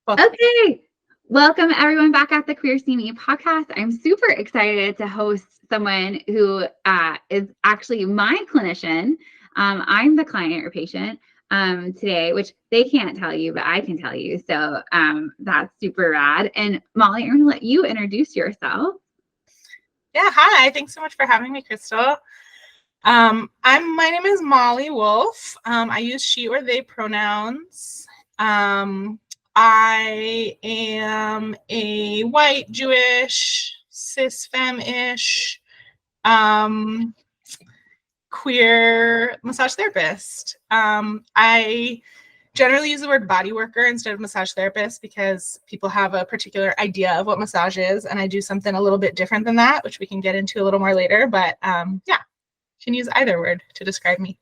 Okay, welcome everyone back at the Queer See Me podcast. I'm super excited to host someone who is actually my clinician. I'm the client or patient today, which they can't tell you, but I can tell you. So that's super rad. And Mollie, I'm going to let you introduce yourself. Yeah, hi. Thanks so much for having me, Crystal. My name is Mollie Wolf. I use she or they pronouns. I am a white, Jewish, cis femme-ish, queer massage therapist. I generally use the word body worker instead of massage therapist because people have a particular idea of what massage is, and I do something a little bit different than that, which we can get into a little more later. But yeah, you can use either word to describe me.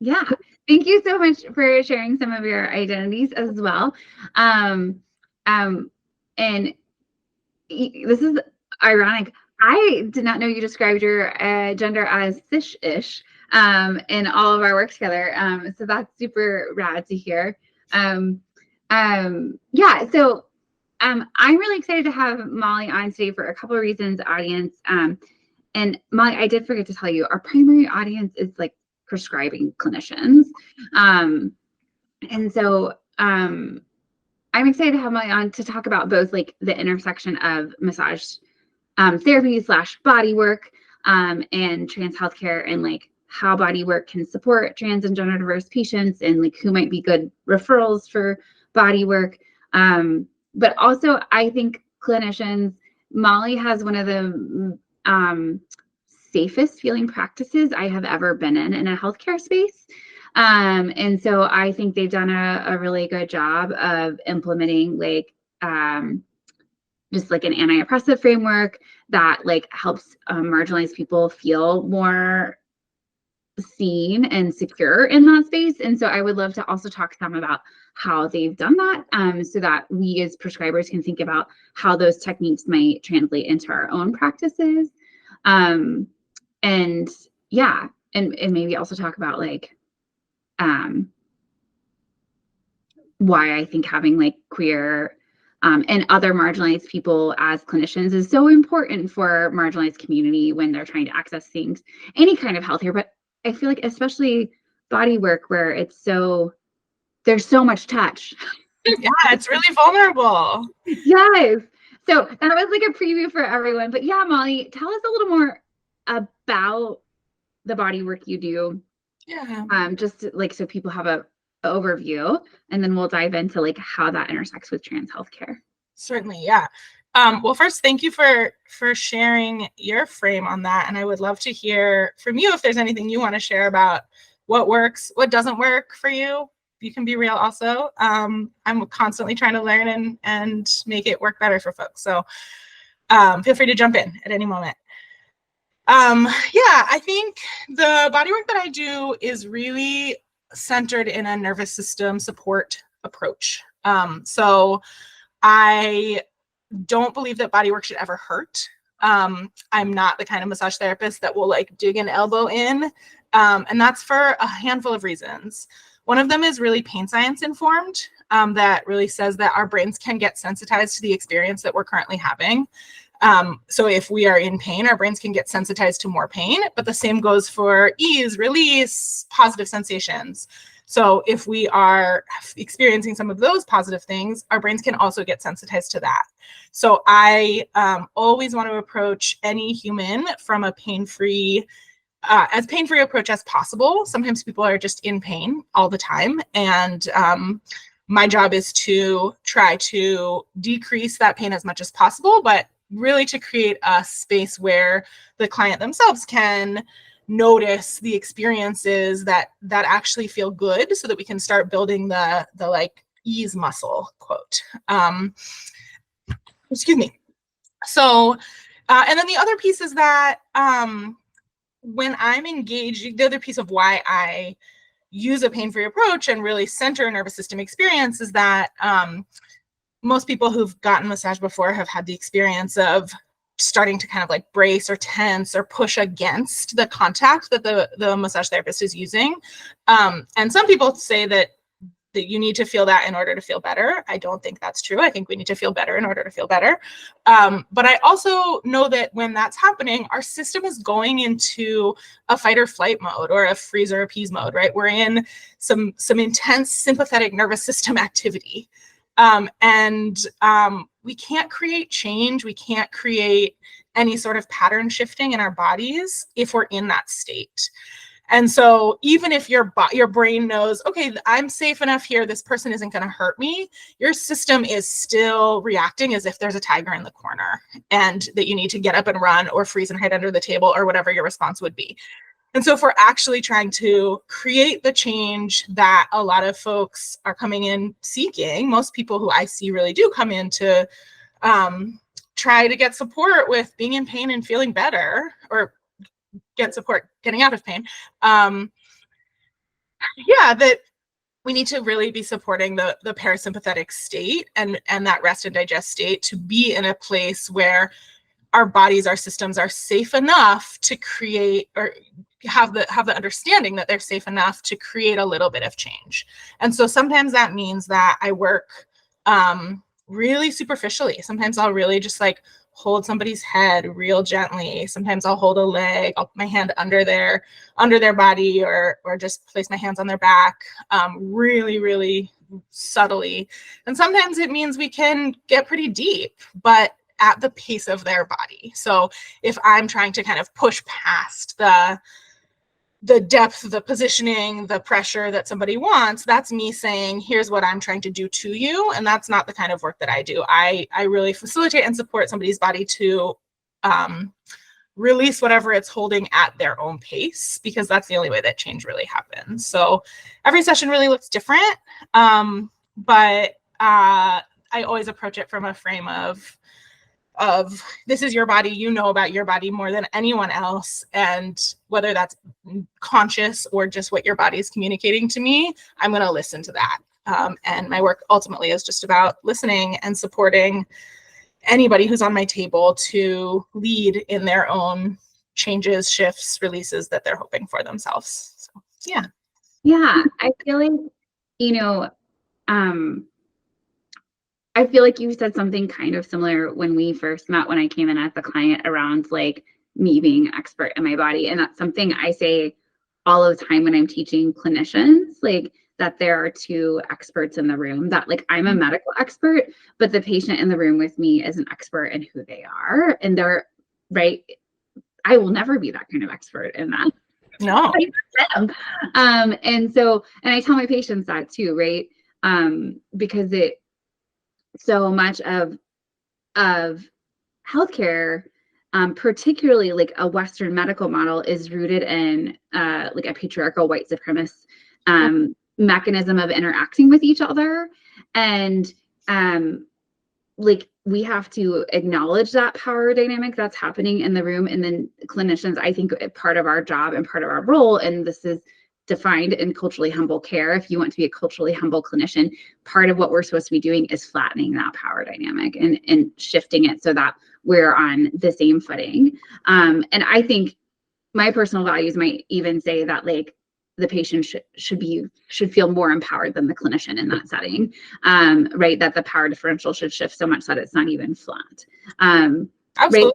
Yeah, thank you so much for sharing some of your identities as well. And this is ironic. I did not know you described your gender as cis-ish in all of our work together. So that's super rad to hear. Yeah, so I'm really excited to have Mollie on today for a couple of reasons, audience. And Mollie, I did forget to tell you, our primary audience is like prescribing clinicians. And so I'm excited to have Mollie on to talk about both like the intersection of massage therapy / body work and trans healthcare, and like how body work can support trans and gender diverse patients, and like who might be good referrals for body work. But also I think clinicians, Mollie has one of the safest feeling practices I have ever been in a healthcare space. And so I think they've done a really good job of implementing like just like an anti-oppressive framework that like helps marginalized people feel more seen and secure in that space. And so I would love to also talk to them about how they've done that, so that we as prescribers can think about how those techniques might translate into our own practices. And yeah, and maybe also talk about like why I think having like queer and other marginalized people as clinicians is so important for marginalized community when they're trying to access things, any kind of healthcare. But I feel like especially body work, where there's so much touch. Yeah, it's really vulnerable. Yes. So that was like a preview for everyone. But yeah, Mollie, tell us a little more about the body work you do. Yeah. Just like so people have a overview, and then we'll dive into like how that intersects with trans healthcare. Certainly, yeah. Well, first, thank you for sharing your frame on that, and I would love to hear from you if there's anything you want to share about what works, what doesn't work for you. You can be real also. I'm constantly trying to learn and make it work better for folks. So feel free to jump in at any moment. Yeah, I think the bodywork that I do is really centered in a nervous system support approach. So I don't believe that bodywork should ever hurt. I'm not the kind of massage therapist that will like dig an elbow in. And that's for a handful of reasons. One of them is really pain science informed, that really says that our brains can get sensitized to the experience that we're currently having. So if we are in pain, our brains can get sensitized to more pain, but the same goes for ease, release, positive sensations. So if we are experiencing some of those positive things, our brains can also get sensitized to that. So I always want to approach any human from a pain-free approach as possible. Sometimes people are just in pain all the time. And my job is to try to decrease that pain as much as possible, but really to create a space where the client themselves can notice the experiences that actually feel good, so that we can start building the like ease muscle, quote. Excuse me. So, and then the other piece is that when I'm engaged, the other piece of why I use a pain-free approach and really center a nervous system experience is that most people who've gotten massage before have had the experience of starting to kind of like brace or tense or push against the contact that the massage therapist is using. And some people say that that you need to feel that in order to feel better. I don't think that's true. I think we need to feel better in order to feel better. But I also know that when that's happening, our system is going into a fight or flight mode, or a freeze or appease mode, right? We're in some intense sympathetic nervous system activity. We can't create change. We can't create any sort of pattern shifting in our bodies if we're in that state. And so even if your brain knows, okay, I'm safe enough here, this person isn't going to hurt me, your system is still reacting as if there's a tiger in the corner and that you need to get up and run or freeze and hide under the table or whatever your response would be. And so if we're actually trying to create the change that a lot of folks are coming in seeking, most people who I see really do come in to try to get support with being in pain and feeling better, or get support getting out of pain. That we need to really be supporting the parasympathetic state and that rest and digest state to be in a place where our bodies, our systems are safe enough to create, or have the understanding that they're safe enough to create a little bit of change. And so sometimes that means that I work really superficially. Sometimes I'll really just like hold somebody's head real gently. Sometimes I'll hold a leg, I'll put my hand under their body, or just place my hands on their back, really, really subtly. And sometimes it means we can get pretty deep, but at the pace of their body. So if I'm trying to kind of push past the depth, the positioning, the pressure that somebody wants, that's me saying, here's what I'm trying to do to you. And that's not the kind of work that I do. I really facilitate and support somebody's body to release whatever it's holding at their own pace, because that's the only way that change really happens. So every session really looks different. But I always approach it from a frame of this is your body, you know about your body more than anyone else. And whether that's conscious or just what your body is communicating to me, I'm going to listen to that. And my work ultimately is just about listening and supporting anybody who's on my table to lead in their own changes, shifts, releases that they're hoping for themselves. So, yeah. Yeah. I feel like, I feel like you said something kind of similar when we first met, when I came in as a client, around like me being an expert in my body. And that's something I say all the time when I'm teaching clinicians, like that there are two experts in the room, that like I'm a medical expert, but the patient in the room with me is an expert in who they are. And they're right. I will never be that kind of expert in that. No. And I tell my patients that too, right? Because so much of healthcare, particularly like a Western medical model, is rooted in like a patriarchal white supremacist mechanism of interacting with each other. And like we have to acknowledge that power dynamic that's happening in the room. And then clinicians, I think part of our job and part of our role, and this is defined in culturally humble care, if you want to be a culturally humble clinician, part of what we're supposed to be doing is flattening that power dynamic and shifting it so that we're on the same footing. And I think my personal values might even say that like the patient should feel more empowered than the clinician in that setting, right? That the power differential should shift so much that it's not even flat. Absolutely. Right?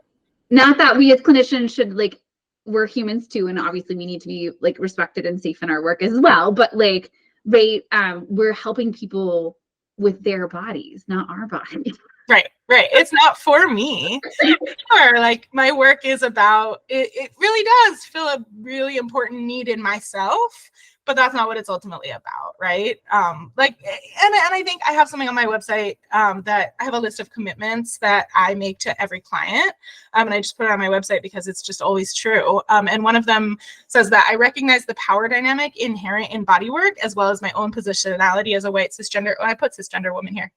Not that we as clinicians should like, we're humans too, and obviously we need to be like respected and safe in our work as well. But like, right, we're helping people with their bodies, not our bodies. Right. It's not for me. Sure, like my work is about it. It really does fill a really important need in myself, but that's not what it's ultimately about, right? And I think I have something on my website that I have a list of commitments that I make to every client, and I just put it on my website because it's just always true. And one of them says that I recognize the power dynamic inherent in body work, as well as my own positionality as a white cisgender. I put cisgender woman here.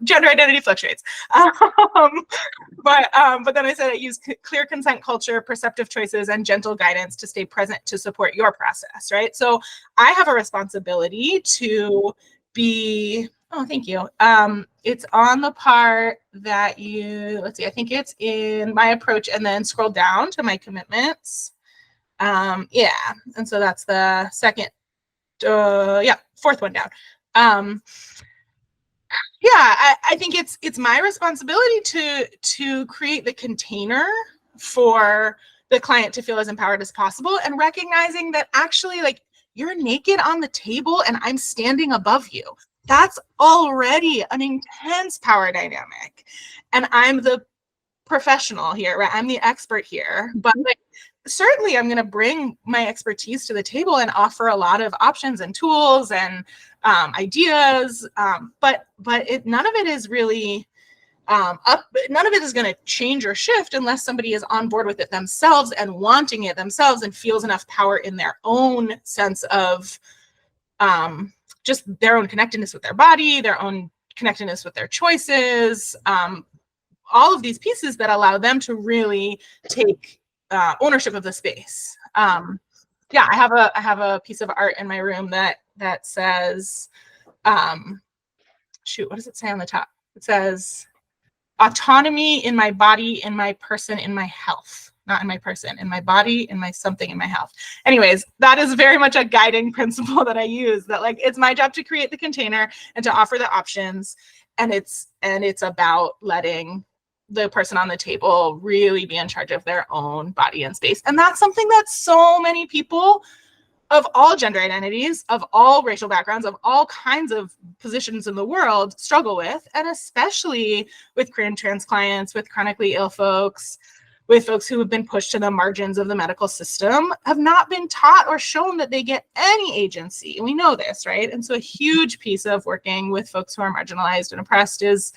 Gender identity fluctuates. But then I said I use clear consent culture, perceptive choices, and gentle guidance to stay present to support your process, right? So I have a responsibility to be, oh, thank you. It's on the part that let's see, I think it's in my approach, and then scroll down to my commitments. And so that's the second, fourth one down. I think it's my responsibility to create the container for the client to feel as empowered as possible, and recognizing that actually, like, you're naked on the table and I'm standing above you. That's already an intense power dynamic. And I'm the professional here, right? I'm the expert here. But like, certainly I'm going to bring my expertise to the table and offer a lot of options and tools and ideas. But none of it is really none of it is going to change or shift unless somebody is on board with it themselves and wanting it themselves and feels enough power in their own sense of just their own connectedness with their body, their own connectedness with their choices, all of these pieces that allow them to really take ownership of the space. I have a piece of art in my room that says, what does it say on the top? It says, autonomy in my body, in my person, in my health. Not in my person, in my body, in my something, in my health. Anyways, that is very much a guiding principle that I use, that like, it's my job to create the container and to offer the options. And it's about letting the person on the table really be in charge of their own body and space. And that's something that so many people of all gender identities, of all racial backgrounds, of all kinds of positions in the world struggle with, and especially with queer and trans clients, with chronically ill folks, with folks who have been pushed to the margins of the medical system, have not been taught or shown that they get any agency. And we know this, right? And so a huge piece of working with folks who are marginalized and oppressed is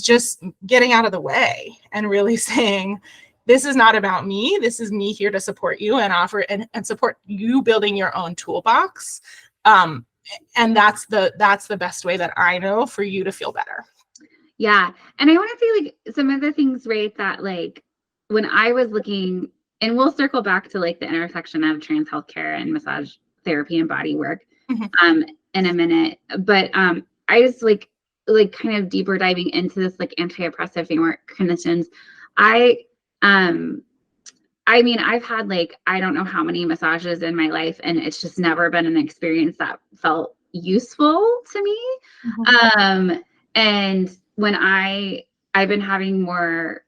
just getting out of the way and really saying, this is not about me. This is me here to support you and offer and support you building your own toolbox. And that's the best way that I know for you to feel better. Yeah. And I want to say, like, some of the things, right, that like when I was looking, and we'll circle back to like the intersection of trans healthcare and massage therapy and body work in a minute. But I just like kind of deeper diving into this like anti-oppressive framework conditions. I mean, I've had like, I don't know how many massages in my life, and it's just never been an experience that felt useful to me. And when I've been having more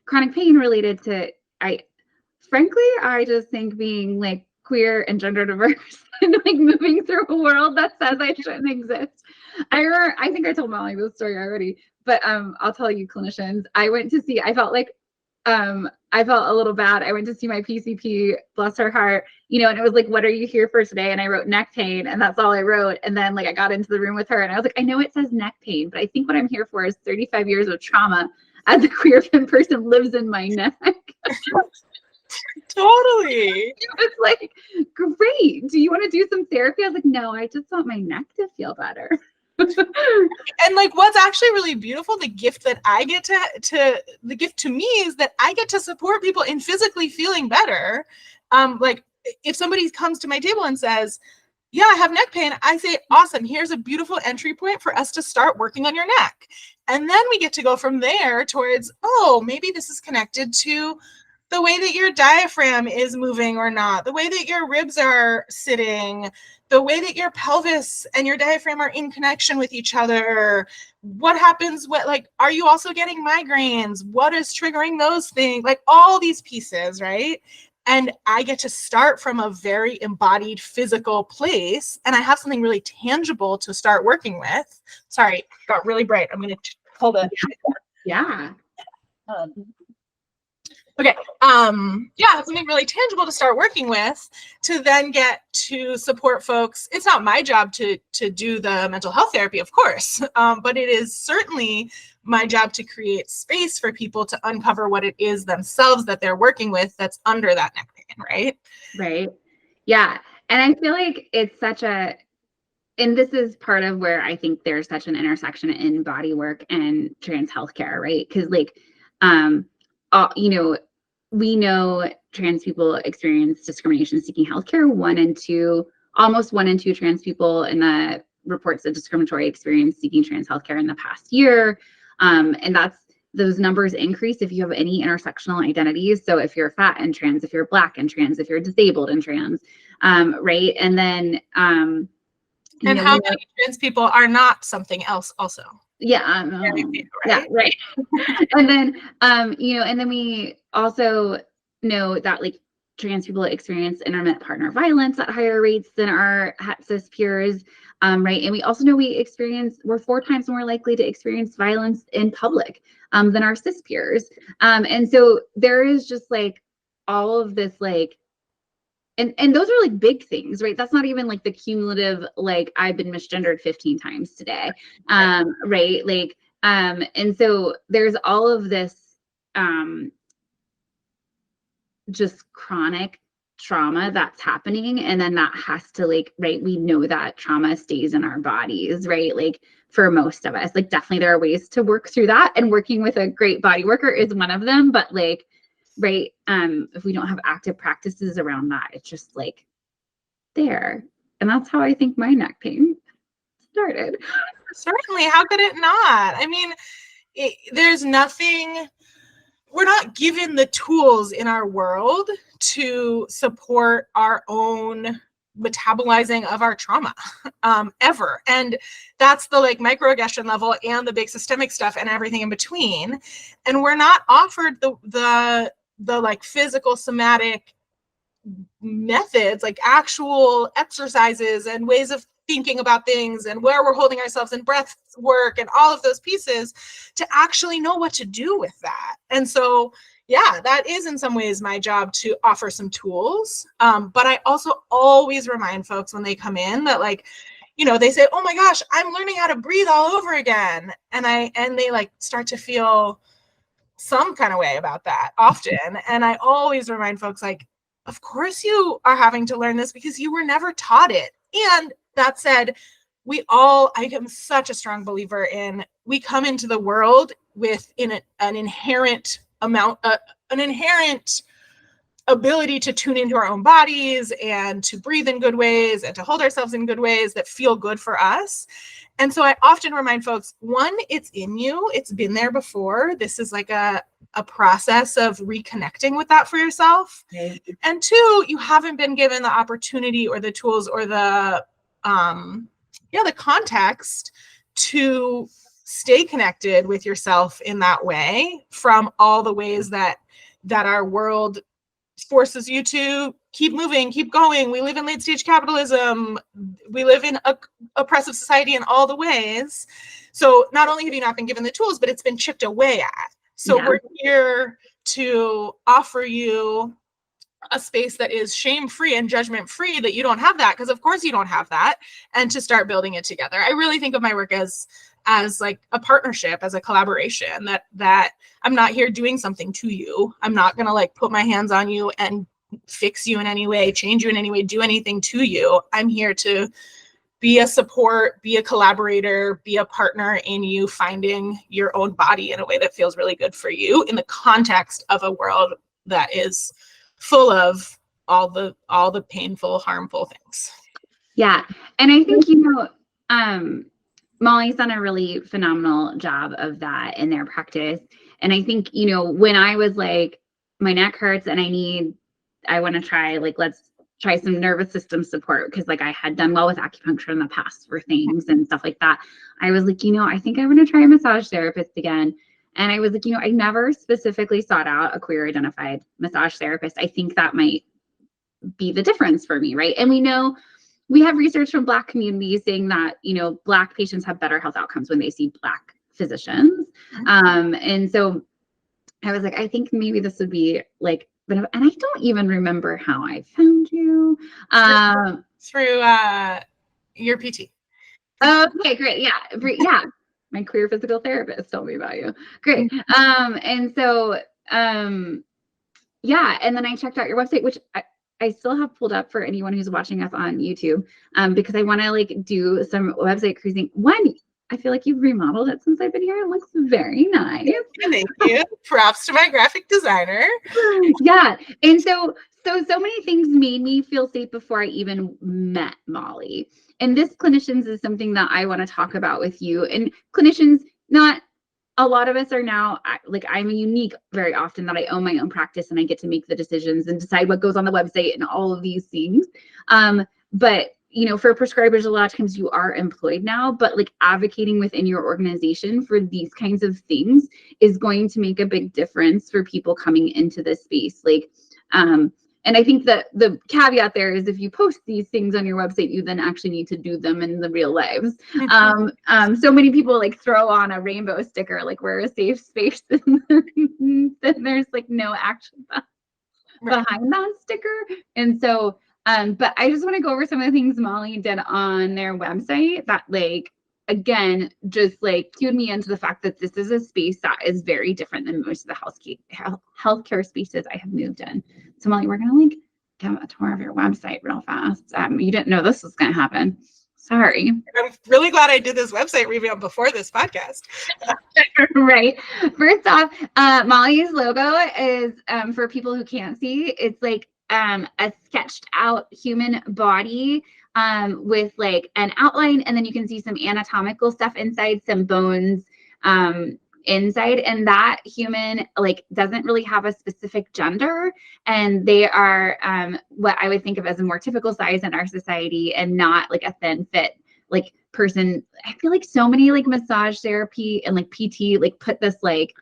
chronic pain related to, I just think being like queer and gender diverse and like moving through a world that says I shouldn't exist. I think I told Mollie this story already, but I'll tell you, clinicians, I felt a little bad. I went to see my PCP, bless her heart, and it was like, what are you here for today? And I wrote neck pain, and that's all I wrote. And then like I got into the room with her and I was like, I know it says neck pain, but I think what I'm here for is 35 years of trauma as a queer femme person lives in my neck. Totally. It's like, great. Do you want to do some therapy? I was like, no, I just want my neck to feel better. And like, what's actually really beautiful, the gift that I get the gift to me is that I get to support people in physically feeling better. Like if somebody comes to my table and says, yeah, I have neck pain, I say, awesome, here's a beautiful entry point for us to start working on your neck. And then we get to go from there towards, oh, maybe this is connected to the way that your diaphragm is moving or not, the way that your ribs are sitting, the way that your pelvis and your diaphragm are in connection with each other. What happens? Are you also getting migraines? What is triggering those things? Like all these pieces, right? And I get to start from a very embodied physical place, and I have something really tangible to start working with. Sorry, got really bright. I'm going to hold it. Yeah. Okay. Something really tangible to start working with to then get to support folks. It's not my job to do the mental health therapy, of course, but it is certainly my job to create space for people to uncover what it is themselves that they're working with that's under that neck pain, right? Right. Yeah. And I feel like it's and this is part of where I think there's such an intersection in body work and trans healthcare, right? Because we know trans people experience discrimination seeking healthcare. Almost one in two trans people in the reports of discriminatory experience seeking trans healthcare in the past year. And those numbers increase if you have any intersectional identities. So if you're fat and trans, if you're Black and trans, if you're disabled and trans, right? And then You And know, how many trans people are not something else also? yeah, Very few, yeah, right? right. And then, you know, and then we also know that like trans people experience intermittent partner violence at higher rates than our cis peers, right? And we also know we're 4 times more likely to experience violence in public than our cis peers. And so there is just like all of this like, and those are like big things, right? That's not even like the cumulative, like I've been misgendered 15 times today, right? Like, and so there's all of this just chronic trauma that's happening, and then that has to like, right, we know that trauma stays in our bodies, right? Like for most of us, like definitely there are ways to work through that, and working with a great body worker is one of them, but like, right, if we don't have active practices around that, it's just like there. And that's how I think my neck pain started. Certainly. How could it not? I mean, there's nothing, we're not given the tools in our world to support our own metabolizing of our trauma ever. And that's the like microaggression level and the big systemic stuff and everything in between. And we're not offered the like physical somatic methods, like actual exercises and ways of thinking about things and where we're holding ourselves in breath work and all of those pieces to actually know what to do with that. And so, yeah, that is in some ways my job to offer some tools. But I also always remind folks when they come in that like, you know, they say, oh my gosh, I'm learning how to breathe all over again. And they like start to feel some kind of way about that often. And I always remind folks like, of course you are having to learn this because you were never taught it. And that said, I am such a strong believer in, we come into the world with an inherent ability to tune into our own bodies and to breathe in good ways and to hold ourselves in good ways that feel good for us. And so I often remind folks, one, it's in you, it's been there before. This is like a process of reconnecting with that for yourself. Okay. And two, you haven't been given the opportunity or the tools or the context to stay connected with yourself in that way from all the ways that our world forces you to keep moving, keep going. We live in late stage capitalism. We live in a oppressive society in all the ways. So not only have you not been given the tools, but it's been chipped away at. So we're here to offer you a space that is shame-free and judgment-free, that you don't have that, because of course you don't have that, and to start building it together. I really think of my work as like a partnership, as a collaboration, that I'm not here doing something to you. I'm not going to like put my hands on you and fix you in any way, change you in any way, do anything to you. I'm here to be a support, be a collaborator, be a partner in you finding your own body in a way that feels really good for you in the context of a world that is full of all the painful, harmful things. Yeah. And I think, you know, Mollie's done a really phenomenal job of that in their practice. And I think, you know, when I was like, my neck hurts and I want to try, like, let's try some nervous system support, because like I had done well with acupuncture in the past for things and stuff like that. I was like, you know, I think I want to try a massage therapist again. And I was like, you know, I never specifically sought out a queer identified massage therapist. I think that might be the difference for me, right? And we know, we have research from Black communities saying that, you know, Black patients have better health outcomes when they see Black physicians. And so I was like, I think maybe this would be like, and I don't even remember how I found you. Through your PT. Okay, great. Yeah. Yeah. My queer physical therapist told me about you. Great. And so, yeah. And then I checked out your website, which I still have pulled up for anyone who's watching us on YouTube, because I want to like do some website cruising. One, I feel like you've remodeled it since I've been here. It looks very nice. Thank you. Props to my graphic designer. Yeah. And so many things made me feel safe before I even met Mollie. And this clinicians is something that I want to talk about with you. And clinicians, not a lot of us are now, like, I'm unique very often that I own my own practice and I get to make the decisions and decide what goes on the website and all of these things. But for prescribers, a lot of times you are employed now, but like advocating within your organization for these kinds of things is going to make a big difference for people coming into this space. Like, and I think that the caveat there is if you post these things on your website, you then actually need to do them in the real lives. So many people like throw on a rainbow sticker, like we're a safe space, and then there's like no action behind that sticker. And so, but I just want to go over some of the things Mollie did on their website that like, again, just like cued me into the fact that this is a space that is very different than most of the healthcare spaces I have moved in. So Mollie, we're going to like give a tour of your website real fast. You didn't know this was going to happen. Sorry. I'm really glad I did this website revamp before this podcast. Right. First off, Mollie's logo is, for people who can't see, it's like a sketched out human body with like an outline, and then you can see some anatomical stuff inside, some bones inside, and that human like doesn't really have a specific gender, and they are what I would think of as a more typical size in our society, and not like a thin fit like person. I feel like so many like massage therapy and like PT like put this like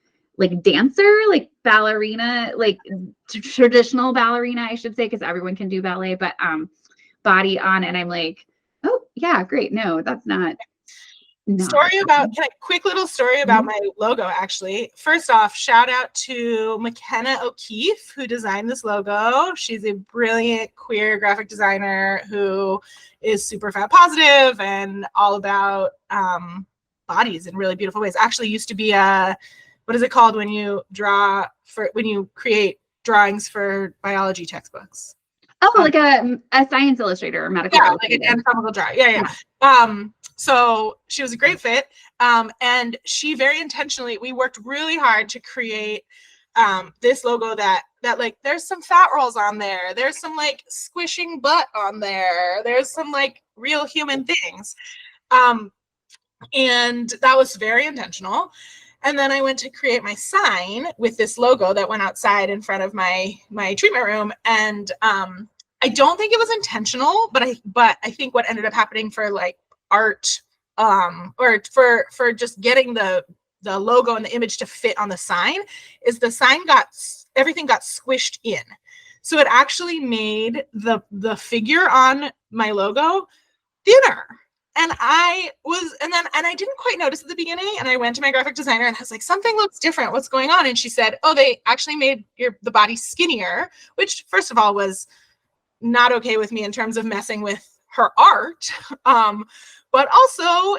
dancer, like ballerina, like traditional ballerina, I should say, because everyone can do ballet, but body on, and I'm like, oh yeah, great. No, that's not. Quick little story about my logo, actually. First off, shout out to McKenna O'Keefe, who designed this logo. She's a brilliant queer graphic designer who is super fat positive and all about bodies in really beautiful ways. Actually used to be what is it called when you create drawings for biology textbooks? Oh, like a science illustrator or medical illustrator. Like an anatomical drawing. Yeah. So she was a great fit. And she very intentionally, we worked really hard to create this logo that like there's some fat rolls on there. There's some like squishing butt on there. There's some like real human things. And that was very intentional. And then I went to create my sign with this logo that went outside in front of my treatment room. And I don't think it was intentional, but I think what ended up happening for like art, or for just getting the logo and the image to fit on the sign, is the sign everything got squished in. So it actually made the figure on my logo thinner. And I didn't quite notice at the beginning. And I went to my graphic designer and I was like, something looks different. What's going on? And she said, oh, they actually made the body skinnier, which first of all was not okay with me in terms of messing with her art. But also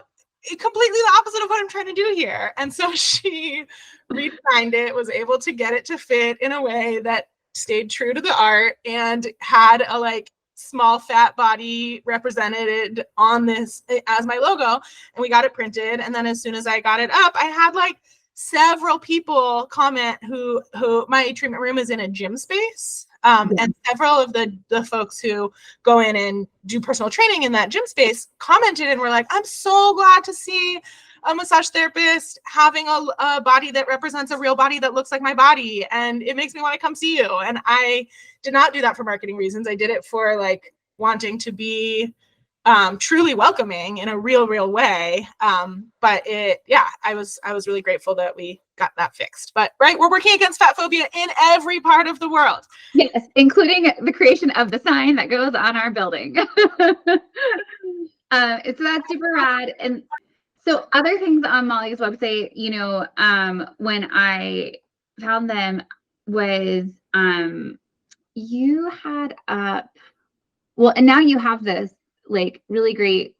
completely the opposite of what I'm trying to do here. And so she redesigned it, was able to get it to fit in a way that stayed true to the art and had a like small fat body represented on this as my logo, and we got it printed. And then as soon as I got it up, I had like several people comment who my treatment room is in a gym space. And several of the folks who go in and do personal training in that gym space commented and were like, I'm so glad to see a massage therapist having a body that represents a real body that looks like my body. And it makes me want to come see you. And I did not do that for marketing reasons. I did it for like wanting to be truly welcoming in a real way. But I was really grateful that we got that fixed. But right, we're working against fat phobia in every part of the world. Yes, including the creation of the sign that goes on our building. So that's super rad. And so other things on Mollie's website, when I found them was you had up, well, and now you have this like really great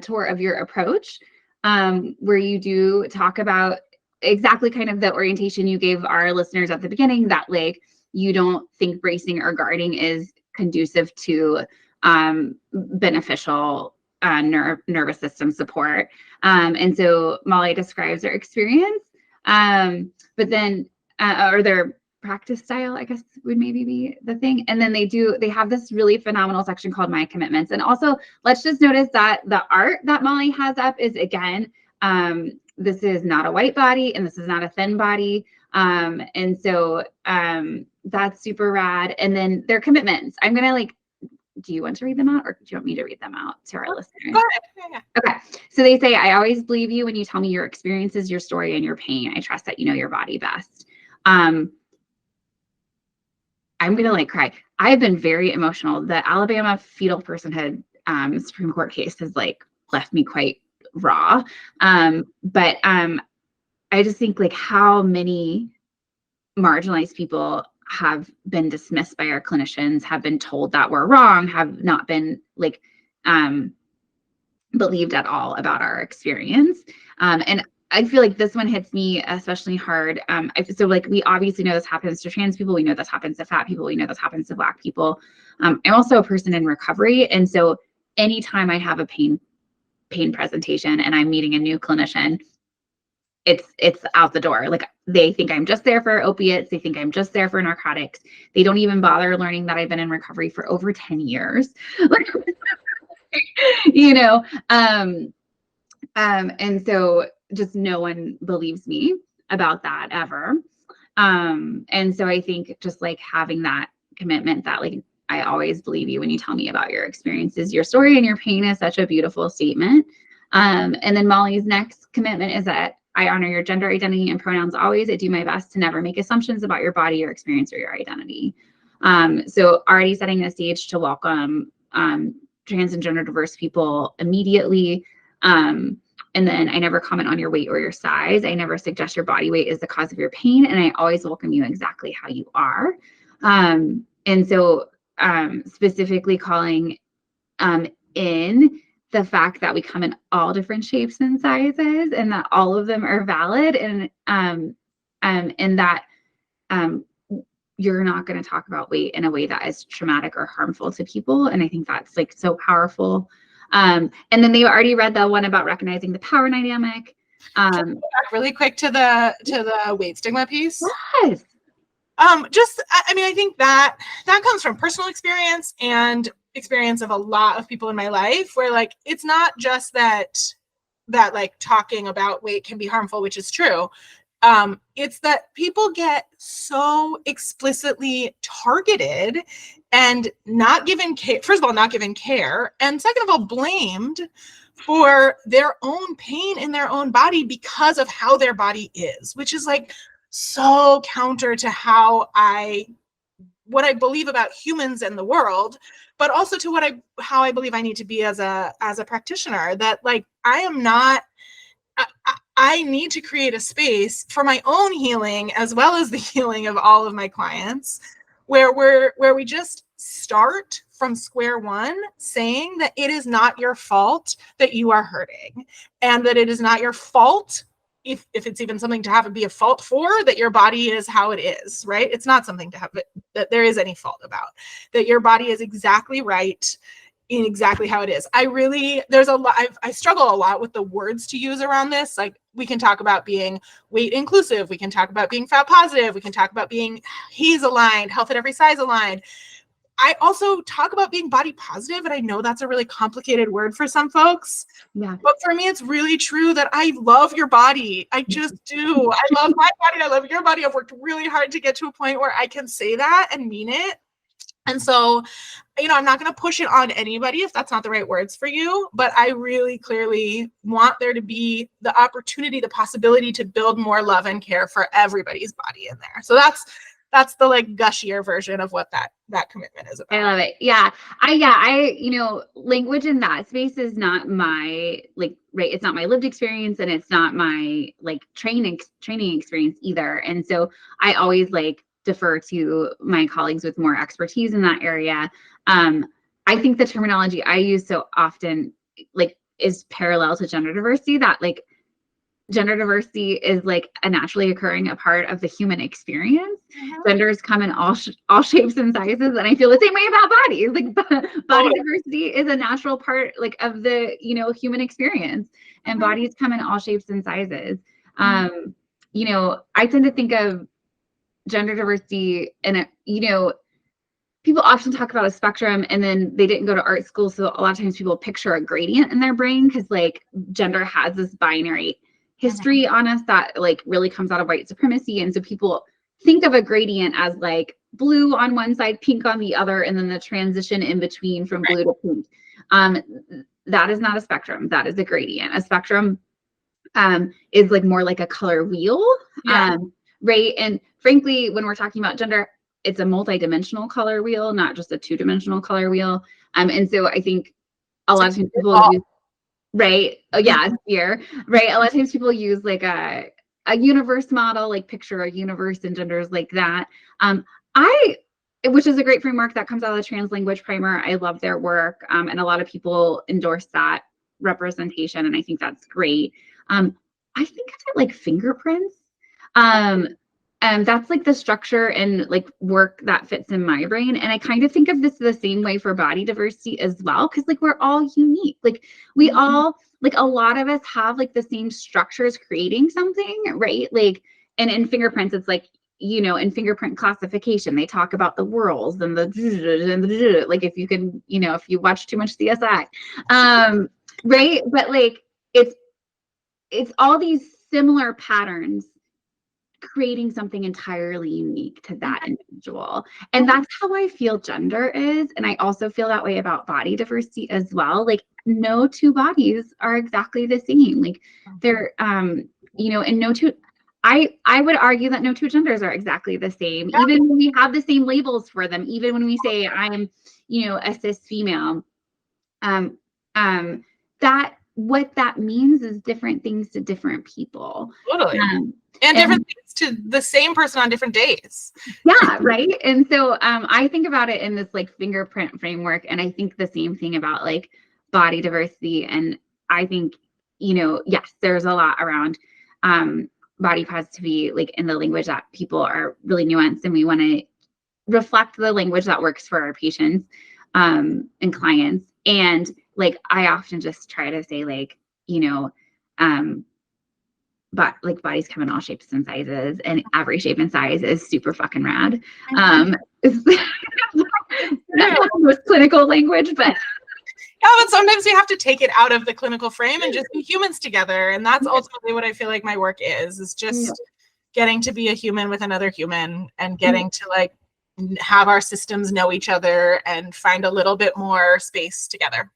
tour of your approach, where you do talk about exactly kind of the orientation you gave our listeners at the beginning, that like you don't think bracing or guarding is conducive to beneficial nervous system support. And so Mollie describes their experience, but then or their practice style, I guess would maybe be the thing. And then they have this really phenomenal section called My Commitments. And also let's just notice that the art that Mollie has up is, again, this is not a white body and this is not a thin body. And so that's super rad. And then their commitments, I'm going to like do you want to read them out, or do you want me to read them out to our listeners? Go ahead. Yeah. Okay. So they say, I always believe you when you tell me your experiences, your story, and your pain. I trust that you know your body best. I'm going to like cry. I've been very emotional. The Alabama fetal personhood Supreme Court case has like left me quite raw. But I just think like how many marginalized people have been dismissed by our clinicians, have been told that we're wrong, have not been like believed at all about our experience. And I feel like this one hits me especially hard. So like, we obviously know this happens to trans people. We know this happens to fat people. We know this happens to Black people. I'm also a person in recovery. And so anytime I have a pain presentation and I'm meeting a new clinician, it's out the door. Like, they think I'm just there for opiates. They think I'm just there for narcotics. They don't even bother learning that I've been in recovery for over 10 years. Like, you know, and so just no one believes me about that ever. And so I think just like having that commitment that like, I always believe you when you tell me about your experiences, your story, and your pain is such a beautiful statement. And then Mollie's next commitment is that I honor your gender identity and pronouns always. I do my best to never make assumptions about your body, your experience, or your identity. So already setting the stage to welcome trans and gender diverse people immediately. And then I never comment on your weight or your size. I never suggest your body weight is the cause of your pain. And I always welcome you exactly how you are. And so specifically calling in the fact that we come in all different shapes and sizes, and that all of them are valid, and that you're not going to talk about weight in a way that is traumatic or harmful to people. And I think that's like so powerful. And then they already read the one about recognizing the power dynamic. Really quick to the weight stigma piece. Yes. I mean, I think that comes from personal experience and experience of a lot of people in my life, where like, it's not just that like talking about weight can be harmful, which is true. It's that people get so explicitly targeted and not given care. First of all, not given care. And second of all, blamed for their own pain in their own body because of how their body is, which is like so counter to what I believe about humans and the world, but also to how I believe I need to be as a practitioner. That like, I need to create a space for my own healing as well as the healing of all of my clients, where we just start from square one, saying that it is not your fault that you are hurting, and that it is not your fault, if it's even something to have it be a fault for, that your body is how it is, right? It's not something to have it, that there is any fault about, that your body is exactly right in exactly how it is. There's a lot, I struggle a lot with the words to use around this. Like, we can talk about being weight inclusive. We can talk about being fat positive. We can talk about being HAES aligned, health at every size aligned. I also talk about being body positive, and I know that's a really complicated word for some folks. Yeah. But for me, it's really true that I love your body. I just do. I love my body. I love your body. I've worked really hard to get to a point where I can say that and mean it. And so, you know, I'm not going to push it on anybody if that's not the right words for you, but I really clearly want there to be the opportunity, the possibility to build more love and care for everybody's body in there. So that's the like gushier version of what that commitment is about. I love it. Yeah. I, you know, language in that space is not my, like, right. It's not my lived experience, and it's not my like training experience either. And so I always like defer to my colleagues with more expertise in that area. I think the terminology I use so often like is parallel to gender diversity, that like gender diversity is like a naturally occurring a part of the human experience. Genders come in all shapes and sizes, and I feel the same way about bodies. Like body diversity is a natural part like of the, you know, human experience, and bodies come in all shapes and sizes. You know, I tend to think of gender diversity, and you know, people often talk about a spectrum, and then they didn't go to art school, so a lot of times people picture a gradient in their brain, because like gender has this binary history on us that like really comes out of white supremacy, and so people think of a gradient as like blue on one side, pink on the other, and then the transition in between from blue to pink. That is not a spectrum. That is a gradient. A spectrum is like more like a color wheel. Right. And frankly, when we're talking about gender, it's a multi-dimensional color wheel, not just a two-dimensional color wheel. And so I think a lot of times people use, right. Oh yeah, here, right. A lot of times people use like a universe model, like picture a universe and genders like that. Which is a great framework that comes out of the Trans Language Primer. I love their work. And a lot of people endorse that representation. And I think that's great. I think of it like fingerprints. That's like the structure and like work that fits in my brain. And I kind of think of this the same way for body diversity as well. Cause like we're all unique. Like we all, like a lot of us have like the same structures creating something, right? Like, and in fingerprints, it's like, you know, in fingerprint classification, they talk about the whorls and the like if you can, you know, if you watch too much CSI, right? But like it's all these similar patterns creating something entirely unique to that individual. And that's how I feel gender is. And I also feel that way about body diversity as well. Like no two bodies are exactly the same. Like they're, you know, and no two, I would argue that no two genders are exactly the same, even when we have the same labels for them, even when we say I'm, you know, a cis female, that what that means is different things to different people. Totally. And different things to the same person on different days. Yeah, right. And so I think about it in this like fingerprint framework, and I think the same thing about like body diversity. And I think, you know, yes, there's a lot around body positivity, like in the language that people are really nuanced, and we want to reflect the language that works for our patients and clients. And like I often just try to say like, you know, but like bodies come in all shapes and sizes, and every shape and size is super fucking rad. That's not the most clinical language, but yeah, but sometimes you have to take it out of the clinical frame and just be humans together. And that's ultimately what I feel like my work is just getting to be a human with another human and getting to like have our systems know each other and find a little bit more space together.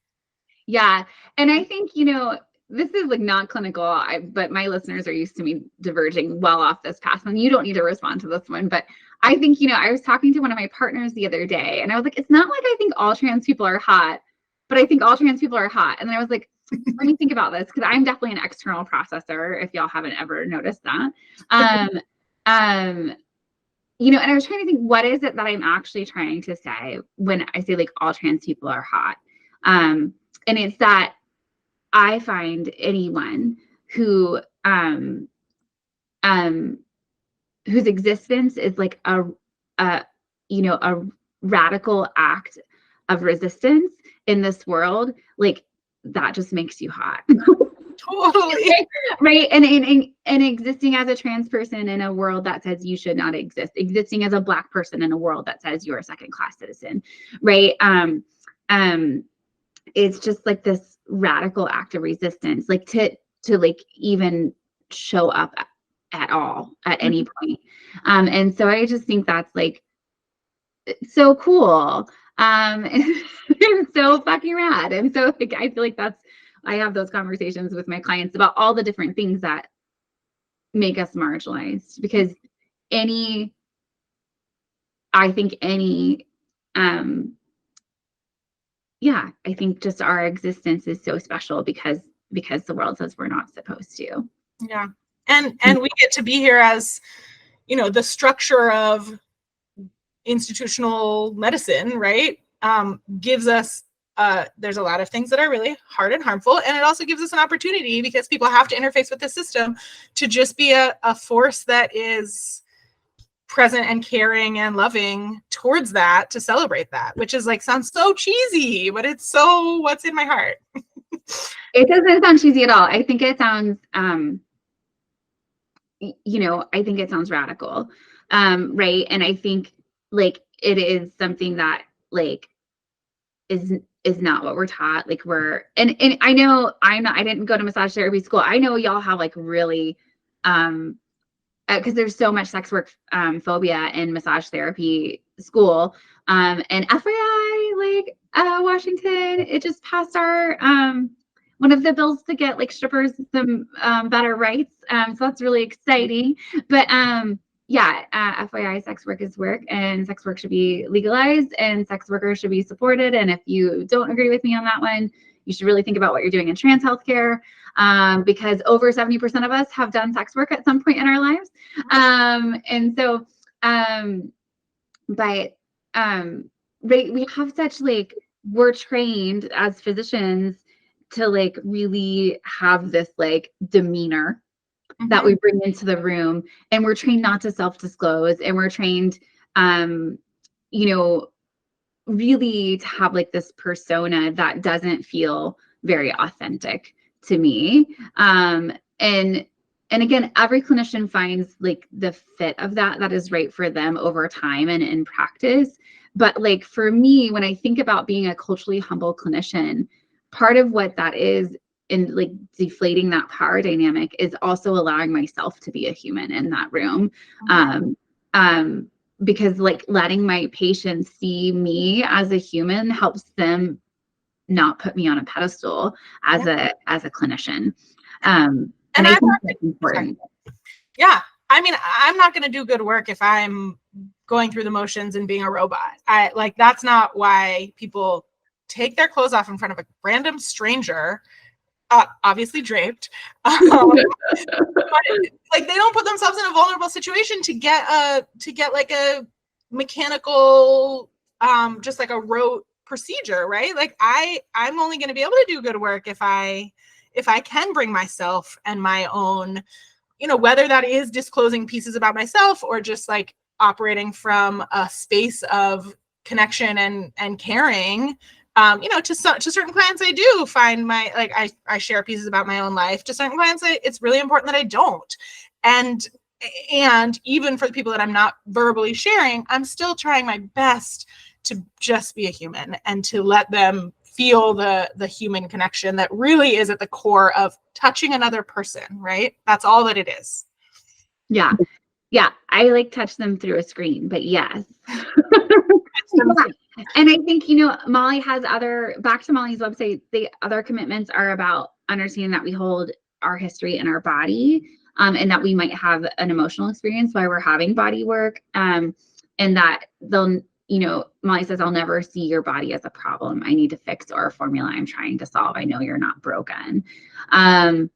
Yeah. And I think, you know, this is like not clinical, but my listeners are used to me diverging well off this path, and you don't need to respond to this one. But I think, you know, I was talking to one of my partners the other day, and I was like, it's not like I think all trans people are hot, but I think all trans people are hot. And then I was like, let me think about this, because I'm definitely an external processor, if y'all haven't ever noticed that. You know, and I was trying to think, what is it that I'm actually trying to say when I say like all trans people are hot? And it's that I find anyone who whose existence is like a you know, a radical act of resistance in this world, like that just makes you hot. Totally. Right. And existing as a trans person in a world that says you should not exist, existing as a Black person in a world that says you're a second-class citizen, right? It's just like this radical act of resistance, like to like even show up at all at any point. And so I just think that's like so cool. It's so fucking rad. And so like I feel like I have those conversations with my clients about all the different things that make us marginalized, because I think I think just our existence is so special because the world says we're not supposed to. Yeah. And we get to be here as, you know, the structure of institutional medicine, right? Gives us there's a lot of things that are really hard and harmful, and it also gives us an opportunity, because people have to interface with the system, to just be a force that is present and caring and loving towards that, to celebrate that, which is like sounds so cheesy, but it's so what's in my heart. It doesn't sound cheesy at all. I think it sounds you know, I think it sounds radical, right? And I think like it is something that like is not what we're taught. Like and I know I didn't go to massage therapy school. I know y'all have like really because there's so much sex work phobia in massage therapy school. And FYI, like Washington, it just passed our one of the bills to get like strippers some better rights. So that's really exciting. But yeah, FYI, sex work is work, and sex work should be legalized, and sex workers should be supported. And if you don't agree with me on that one, you should really think about what you're doing in trans healthcare, because over 70% of us have done sex work at some point in our lives. And so, but we have such like, we're trained as physicians to like really have this like demeanor that we bring into the room, and we're trained not to self-disclose, and we're trained, you know, really to have like this persona that doesn't feel very authentic to me. And again, every clinician finds like the fit of that is right for them over time and in practice. But like for me, when I think about being a culturally humble clinician, part of what that is in like deflating that power dynamic is also allowing myself to be a human in that room. Because like letting my patients see me as a human helps them not put me on a pedestal as a clinician. And I think that's important. Yeah. I mean, I'm not going to do good work if I'm going through the motions and being a robot. That's not why people take their clothes off in front of a random stranger, obviously draped. But, like, they don't put themselves in a vulnerable situation to get like a mechanical, just like a rote procedure, right? Like I'm only going to be able to do good work if I can bring myself and my own, you know, whether that is disclosing pieces about myself or just like operating from a space of connection and caring. You know, to certain clients, I do find I share pieces about my own life. To certain clients, it's really important that I don't. And even for the people that I'm not verbally sharing, I'm still trying my best to just be a human and to let them feel the human connection that really is at the core of touching another person, right? That's all that it is. Yeah. Yeah. I like touch them through a screen, but yes. And I think, you know, Mollie has back to Mollie's website, the other commitments are about understanding that we hold our history in our body, and that we might have an emotional experience while we're having body work. And that they'll, you know, Mollie says, I'll never see your body as a problem I need to fix or a formula I'm trying to solve. I know you're not broken. And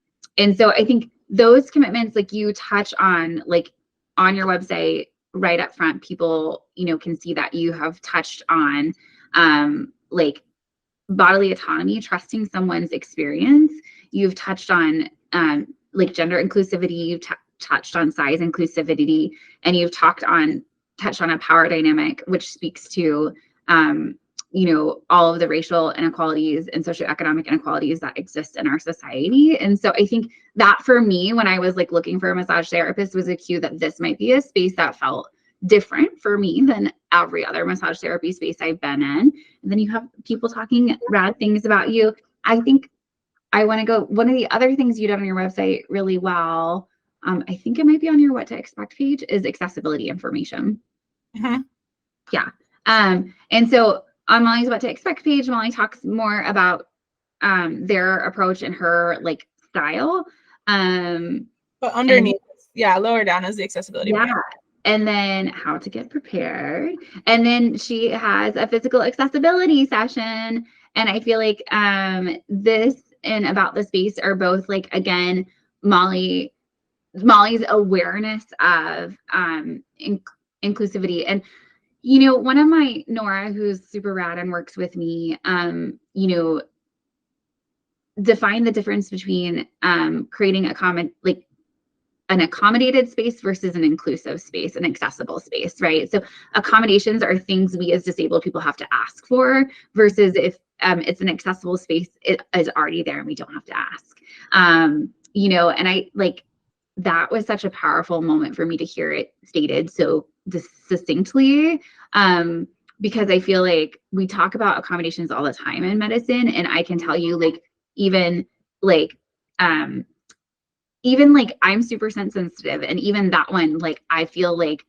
so I think those commitments, like you touch on, like on your website, right up front, people, you know, can see that you have touched on like bodily autonomy, trusting someone's experience. You've touched on like gender inclusivity. You've touched on size inclusivity, and you've touched on a power dynamic, which speaks to you know, all of the racial inequalities and socioeconomic inequalities that exist in our society. And so I think that for me, when I was like looking for a massage therapist, was a cue that this might be a space that felt different for me than every other massage therapy space I've been in. And then you have people talking rad things about you. I think I want to go, one of the other things you did on your website really well, I think it might be on your what to expect page, is accessibility information. Yeah. And so on Mollie's what to expect page, Mollie talks more about their approach and her like style. But underneath, lower down is the accessibility. Yeah. And then how to get prepared. And then she has a physical accessibility session. And I feel like this and about the space are both like, again, Mollie's awareness of inclusivity. And you know, one of my, Nora, who's super rad and works with me, you know, define the difference between creating an accommodated space versus an inclusive space, an accessible space, right? So accommodations are things we as disabled people have to ask for, versus if it's an accessible space, it is already there and we don't have to ask. You know, and I like, that was such a powerful moment for me to hear it stated so succinctly, because I feel like we talk about accommodations all the time in medicine, and I can tell you, like, even like even like I'm super sensitive, and even that one, like I feel like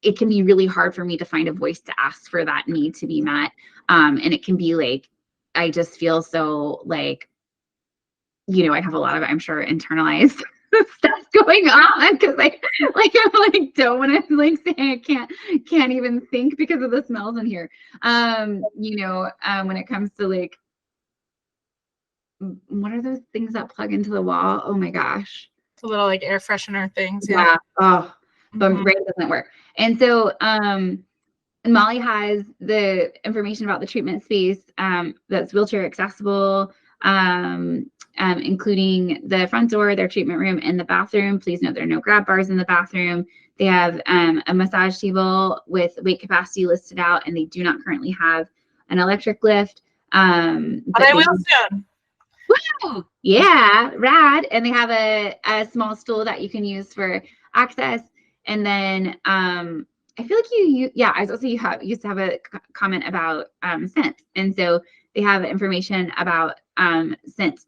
it can be really hard for me to find a voice to ask for that need to be met. And it can be like, I just feel so like, I have a lot of, I'm sure, internalized stuff going on because I'm like don't want to like say I can't even think because of the smells in here. When it comes to like, what are those things that plug into the wall? Oh my gosh. The little like air freshener things. Yeah. Oh, the brain doesn't work. And so, Mollie has the information about the treatment space that's wheelchair accessible, including the front door, their treatment room, and the bathroom. Please note there are no grab bars in the bathroom. They have a massage table with weight capacity listed out, and they do not currently have an electric lift. But they will soon. Woo! Yeah, rad. And they have a small stool that you can use for access. And then I feel like I was also used to have a comment about scent. And so they have information about scent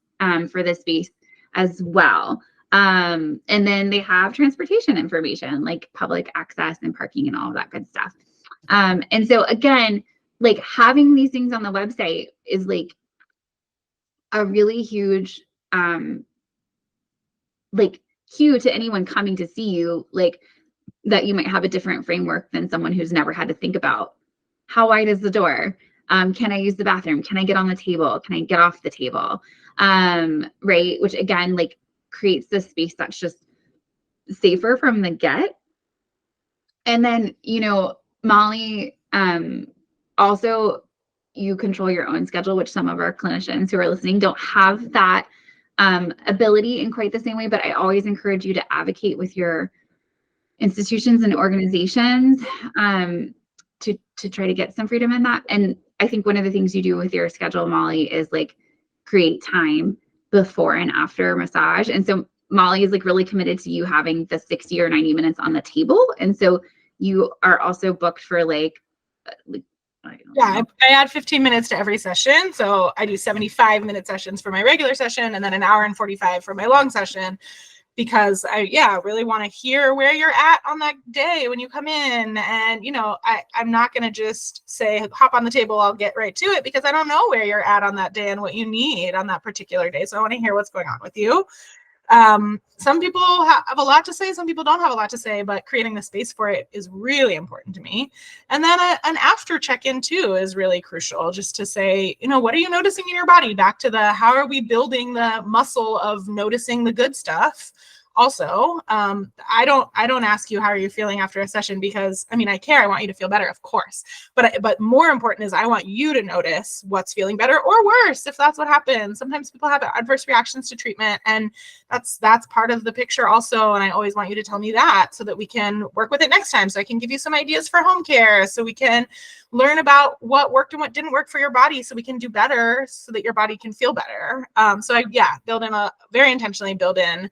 for this space as well. And then they have transportation information like public access and parking and all of that good stuff. And so again, like having these things on the website is like a really huge like cue to anyone coming to see you, like that you might have a different framework than someone who's never had to think about how wide is the door, can I use the bathroom, can I get on the table, can I get off the table, right, which again like creates this space that's just safer from the get. And then Mollie, also you control your own schedule, which some of our clinicians who are listening don't have that ability in quite the same way. But I always encourage you to advocate with your institutions and organizations to try to get some freedom in that. And I think one of the things you do with your schedule, Mollie, is like create time before and after massage. And so Mollie is like really committed to you having the 60 or 90 minutes on the table. And so you are also booked for like I add 15 minutes to every session. So I do 75-minute sessions for my regular session and then an hour and 45 for my long session, because I really want to hear where you're at on that day when you come in. And, I'm not going to just say, hop on the table, I'll get right to it, because I don't know where you're at on that day and what you need on that particular day. So I want to hear what's going on with you. Some people have a lot to say, some people don't have a lot to say, but creating the space for it is really important to me. And then an after check-in too is really crucial, just to say, what are you noticing in your body? Back to how are we building the muscle of noticing the good stuff? Also, I don't ask you how are you feeling after a session, because I care. I want you to feel better, of course. But more important is I want you to notice what's feeling better or worse, if that's what happens. Sometimes people have adverse reactions to treatment, and that's part of the picture also. And I always want you to tell me that so that we can work with it next time. So I can give you some ideas for home care, so we can learn about what worked and what didn't work for your body, so we can do better, so that your body can feel better. Very intentionally build in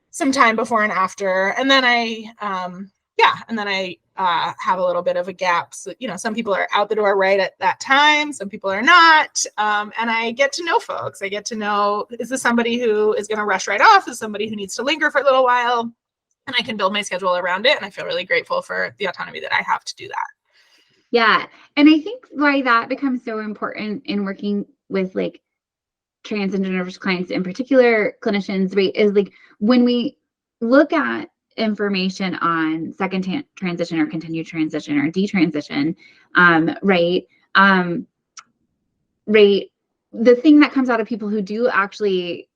some time before and after. And then I have a little bit of a gap. So, some people are out the door right at that time. Some people are not. And I get to know folks. I get to know, is this somebody who is going to rush right off? Is this somebody who needs to linger for a little while? And I can build my schedule around it. And I feel really grateful for the autonomy that I have to do that. Yeah. And I think why that becomes so important in working with like trans and gender diverse clients, in particular clinicians, right, is like when we look at information on second transition or continued transition or detransition, right, the thing that comes out of people who do actually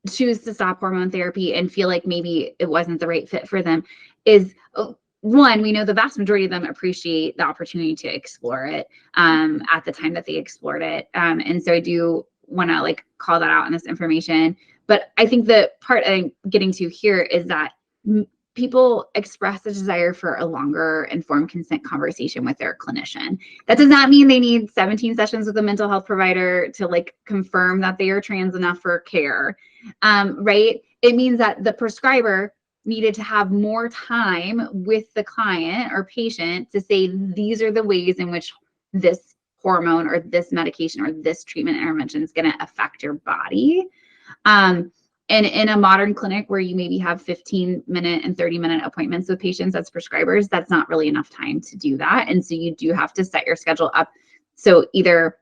choose to stop hormone therapy and feel like maybe it wasn't the right fit for them is, one, we know the vast majority of them appreciate the opportunity to explore it at the time that they explored it. And so I do want to like call that out in this information. But I think the part I'm getting to here is that people express a desire for a longer informed consent conversation with their clinician. That does not mean they need 17 sessions with a mental health provider to like confirm that they are trans enough for care, right? It means that the prescriber needed to have more time with the client or patient to say, these are the ways in which this hormone or this medication or this treatment intervention is going to affect your body. And in a modern clinic where you maybe have 15-minute and 30-minute appointments with patients as prescribers, that's not really enough time to do that. And so you do have to set your schedule up. So either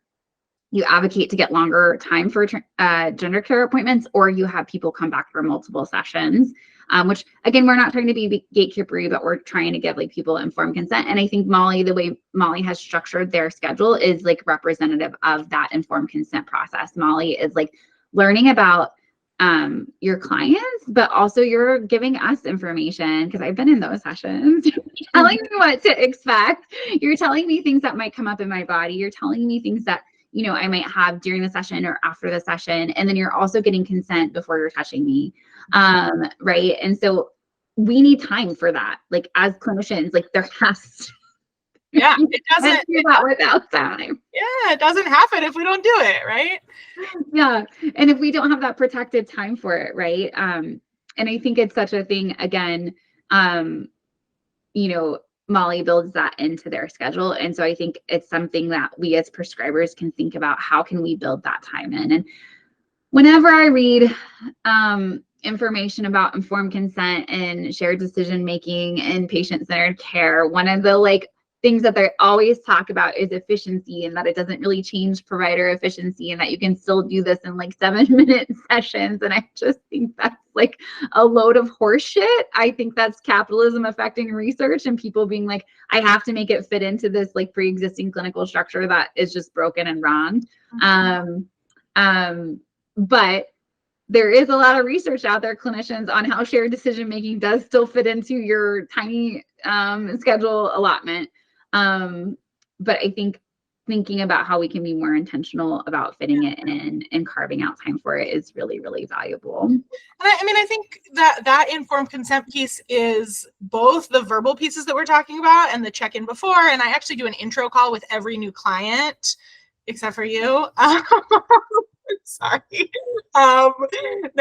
you advocate to get longer time for gender care appointments, or you have people come back for multiple sessions, which again, we're not trying to be gatekeepery, but we're trying to give like people informed consent. And I think Mollie, the way Mollie has structured their schedule is like representative of that informed consent process. Mollie is like learning about your clients, but also you're giving us information, because I've been in those sessions. You're telling me what to expect. You're telling me things that might come up in my body. You're telling me things that, you know, I might have during the session or after the session. And then you're also getting consent before you're touching me. Right. And so we need time for that. Like as clinicians, like there has to yeah, it doesn't do that without time. Yeah, it doesn't happen if we don't do it, right? Yeah. And if we don't have that protected time for it, right? And I think it's such a thing, again, you know, Mollie builds that into their schedule. And so I think it's something that we as prescribers can think about, how can we build that time in? And whenever I read information about informed consent and shared decision making and patient-centered care, one of the like things that they always talk about is efficiency, and that it doesn't really change provider efficiency, and that you can still do this in like 7-minute sessions. And I just think that's like a load of horse shit. I think that's capitalism affecting research and people being like, I have to make it fit into this like pre-existing clinical structure that is just broken and wrong. But there is a lot of research out there, clinicians, on how shared decision making does still fit into your tiny schedule allotment. But I think thinking about how we can be more intentional about fitting it in and carving out time for it is really, really valuable. And I mean, I think that informed consent piece is both the verbal pieces that we're talking about and the check-in before. And I actually do an intro call with every new client, except for you. Sorry. You can edit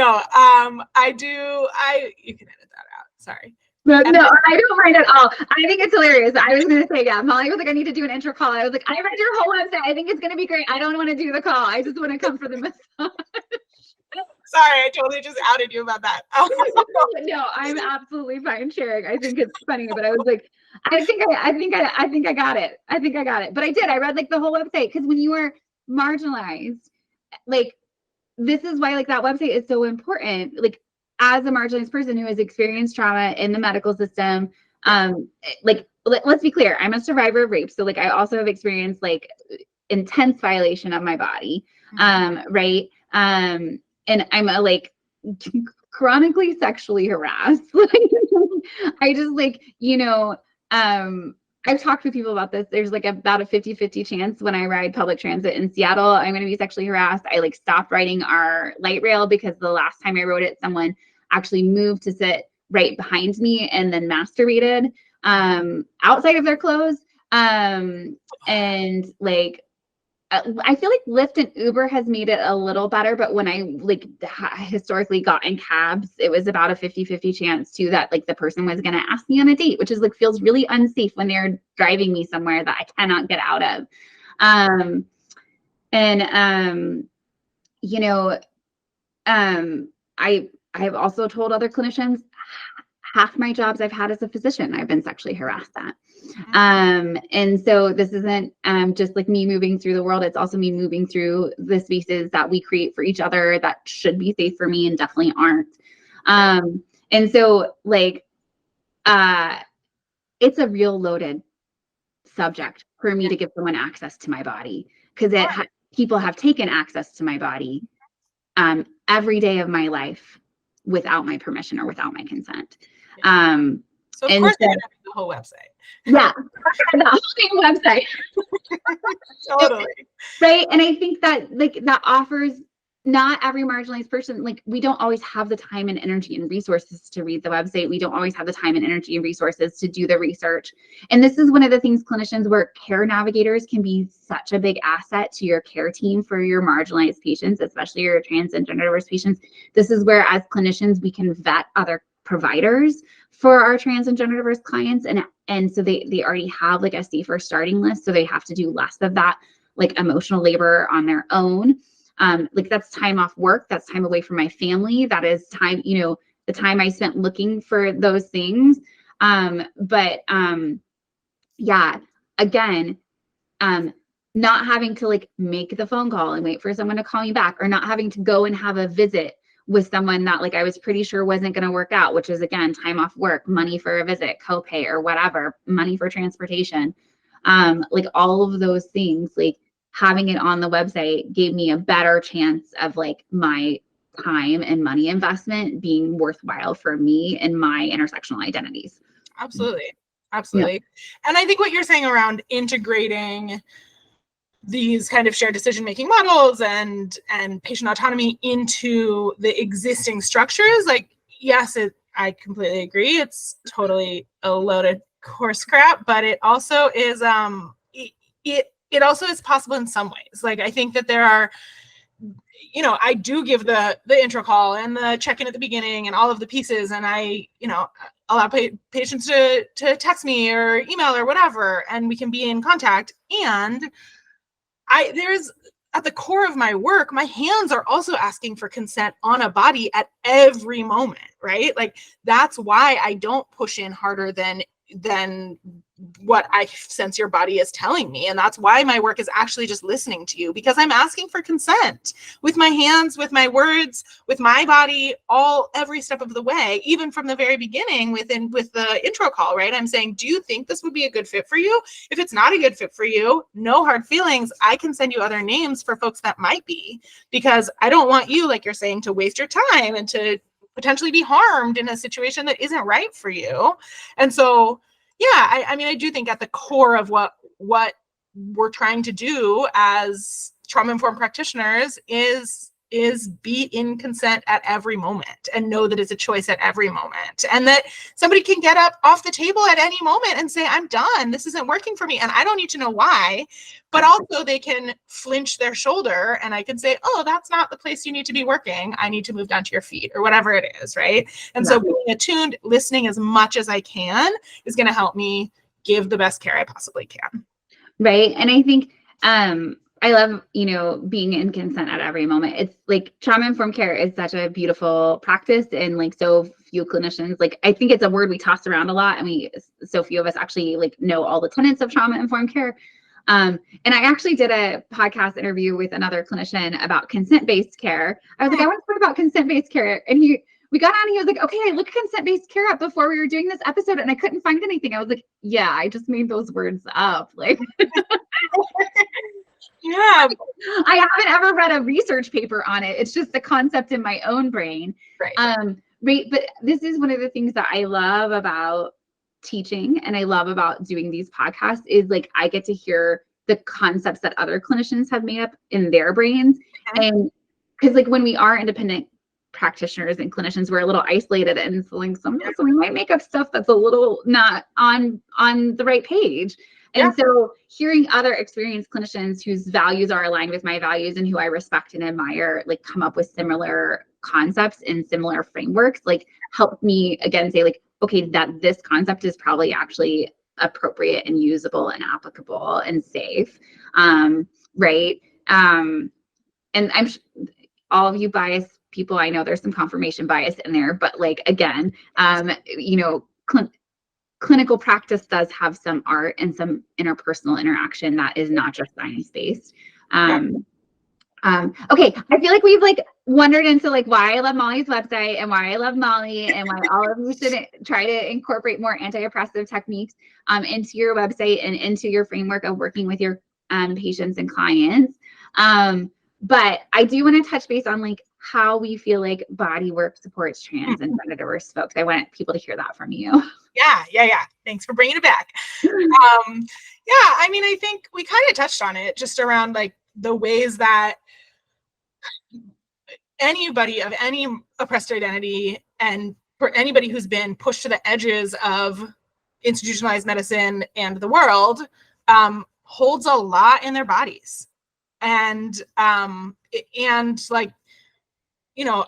that out. Sorry. No, I don't mind at all. I think it's hilarious. I was going to say, yeah, Mollie was like, I need to do an intro call. I was like, I read your whole website. I think it's going to be great. I don't want to do the call. I just want to come for the massage. Sorry, I totally just outed you about that. No, I'm absolutely fine sharing. I think it's funny, but I was like, I think I got it. I think I got it. But I did. I read like the whole website, because when you are marginalized, like this is why like that website is so important. Like as a marginalized person who has experienced trauma in the medical system, like let's be clear, I'm a survivor of rape. So like I also have experienced like intense violation of my body. Right. And I'm a like chronically sexually harassed. I just like, you know, I've talked with people about this. There's like about a 50-50 chance when I ride public transit in Seattle, I'm going to be sexually harassed. I like stopped riding our light rail because the last time I rode it, someone actually moved to sit right behind me and then masturbated outside of their clothes. And like, I feel like Lyft and Uber has made it a little better, but when I like historically got in cabs, it was about a 50-50 chance too that like the person was going to ask me on a date, which is like feels really unsafe when they're driving me somewhere that I cannot get out of. You know, I've also told other clinicians, half my jobs I've had as a physician, I've been sexually harassed at. And so this isn't just like me moving through the world. It's also me moving through the spaces that we create for each other that should be safe for me and definitely aren't. And so like, it's a real loaded subject for me to give someone access to my body, because people have taken access to my body every day of my life without my permission or without my consent. So of course they're gonna have the whole website. Yeah, the whole website. Totally. Right. And I think that like that offers, not every marginalized person, like we don't always have the time and energy and resources to read the website. We don't always have the time and energy and resources to do the research. And this is one of the things clinicians where care navigators can be such a big asset to your care team for your marginalized patients, especially your trans and gender diverse patients. This is where as clinicians, we can vet other providers for our trans and gender diverse clients. And so they already have like a safer starting list. So they have to do less of that like emotional labor on their own. Like that's time off work, that's time away from my family, that is time, you know, the time I spent looking for those things. But yeah, again, not having to like make the phone call and wait for someone to call me back, or not having to go and have a visit with someone that like I was pretty sure wasn't going to work out, which is again, time off work, money for a visit, copay or whatever, money for transportation. Like all of those things, like having it on the website gave me a better chance of like my time and money investment being worthwhile for me and my intersectional identities. Absolutely. Yeah. Absolutely. And I think what you're saying around integrating these kind of shared decision-making models and patient autonomy into the existing structures, like, yes, I completely agree. It's totally a loaded horse crap, but it also is, it also is possible in some ways. Like, I think that there are, you know, I do give the intro call and the check-in at the beginning and all of the pieces, and I, you know, allow patients to text me or email or whatever, and we can be in contact. And there's at the core of my work, my hands are also asking for consent on a body at every moment, right? Like that's why I don't push in harder than what I sense your body is telling me. And that's why my work is actually just listening to you, because I'm asking for consent with my hands, with my words, with my body, every step of the way, even from the very beginning with the intro call, right? I'm saying, do you think this would be a good fit for you? If it's not a good fit for you, no hard feelings. I can send you other names for folks that might be, because I don't want you, like you're saying, to waste your time and to potentially be harmed in a situation that isn't right for you. And so, yeah, I mean, I do think at the core of what we're trying to do as trauma-informed practitioners is be in consent at every moment and know that it's a choice at every moment, and that somebody can get up off the table at any moment and say, I'm done, this isn't working for me, and I don't need to know why. But also they can flinch their shoulder and I can say, oh, that's not the place you need to be working, I need to move down to your feet, or whatever it is, right? And so being attuned, listening as much as I can is going to help me give the best care I possibly can. Right. And I think I love, you know, being in consent at every moment. It's like trauma-informed care is such a beautiful practice, and like so few clinicians, like I think it's a word we toss around a lot, and so few of us actually like know all the tenets of trauma-informed care. And I actually did a podcast interview with another clinician about consent-based care. I was like, I want to talk about consent-based care. And we got on and he was like, okay, I looked consent-based care up before we were doing this episode and I couldn't find anything. I was like, yeah, I just made those words up. Like, yeah, I haven't ever read a research paper on it. It's just the concept in my own brain. right. Right. But this is one of the things that I love about teaching and I love about doing these podcasts is like, I get to hear the concepts that other clinicians have made up in their brains. And because like when we are independent practitioners and clinicians, we're a little isolated, and so like sometimes we might make up stuff that's a little not on the right page. And so hearing other experienced clinicians whose values are aligned with my values and who I respect and admire, like come up with similar concepts and similar frameworks, like helped me again say like, okay, that this concept is probably actually appropriate and usable and applicable and safe. Right. And I'm all of you biased people, I know there's some confirmation bias in there, but like, again, you know, clinical practice does have some art and some interpersonal interaction that is not just science-based. Okay, I feel like we've like wandered into like why I love Mollie's website and why I love Mollie and why all of you should try to incorporate more anti-oppressive techniques into your website and into your framework of working with your patients and clients. But I do want to touch base on like how we feel like body work supports trans and gender diverse folks. I want people to hear that from you. Yeah. Thanks for bringing it back. I mean, I think we kind of touched on it just around like the ways that anybody of any oppressed identity and for anybody who's been pushed to the edges of institutionalized medicine and the world holds a lot in their bodies. And like, you know,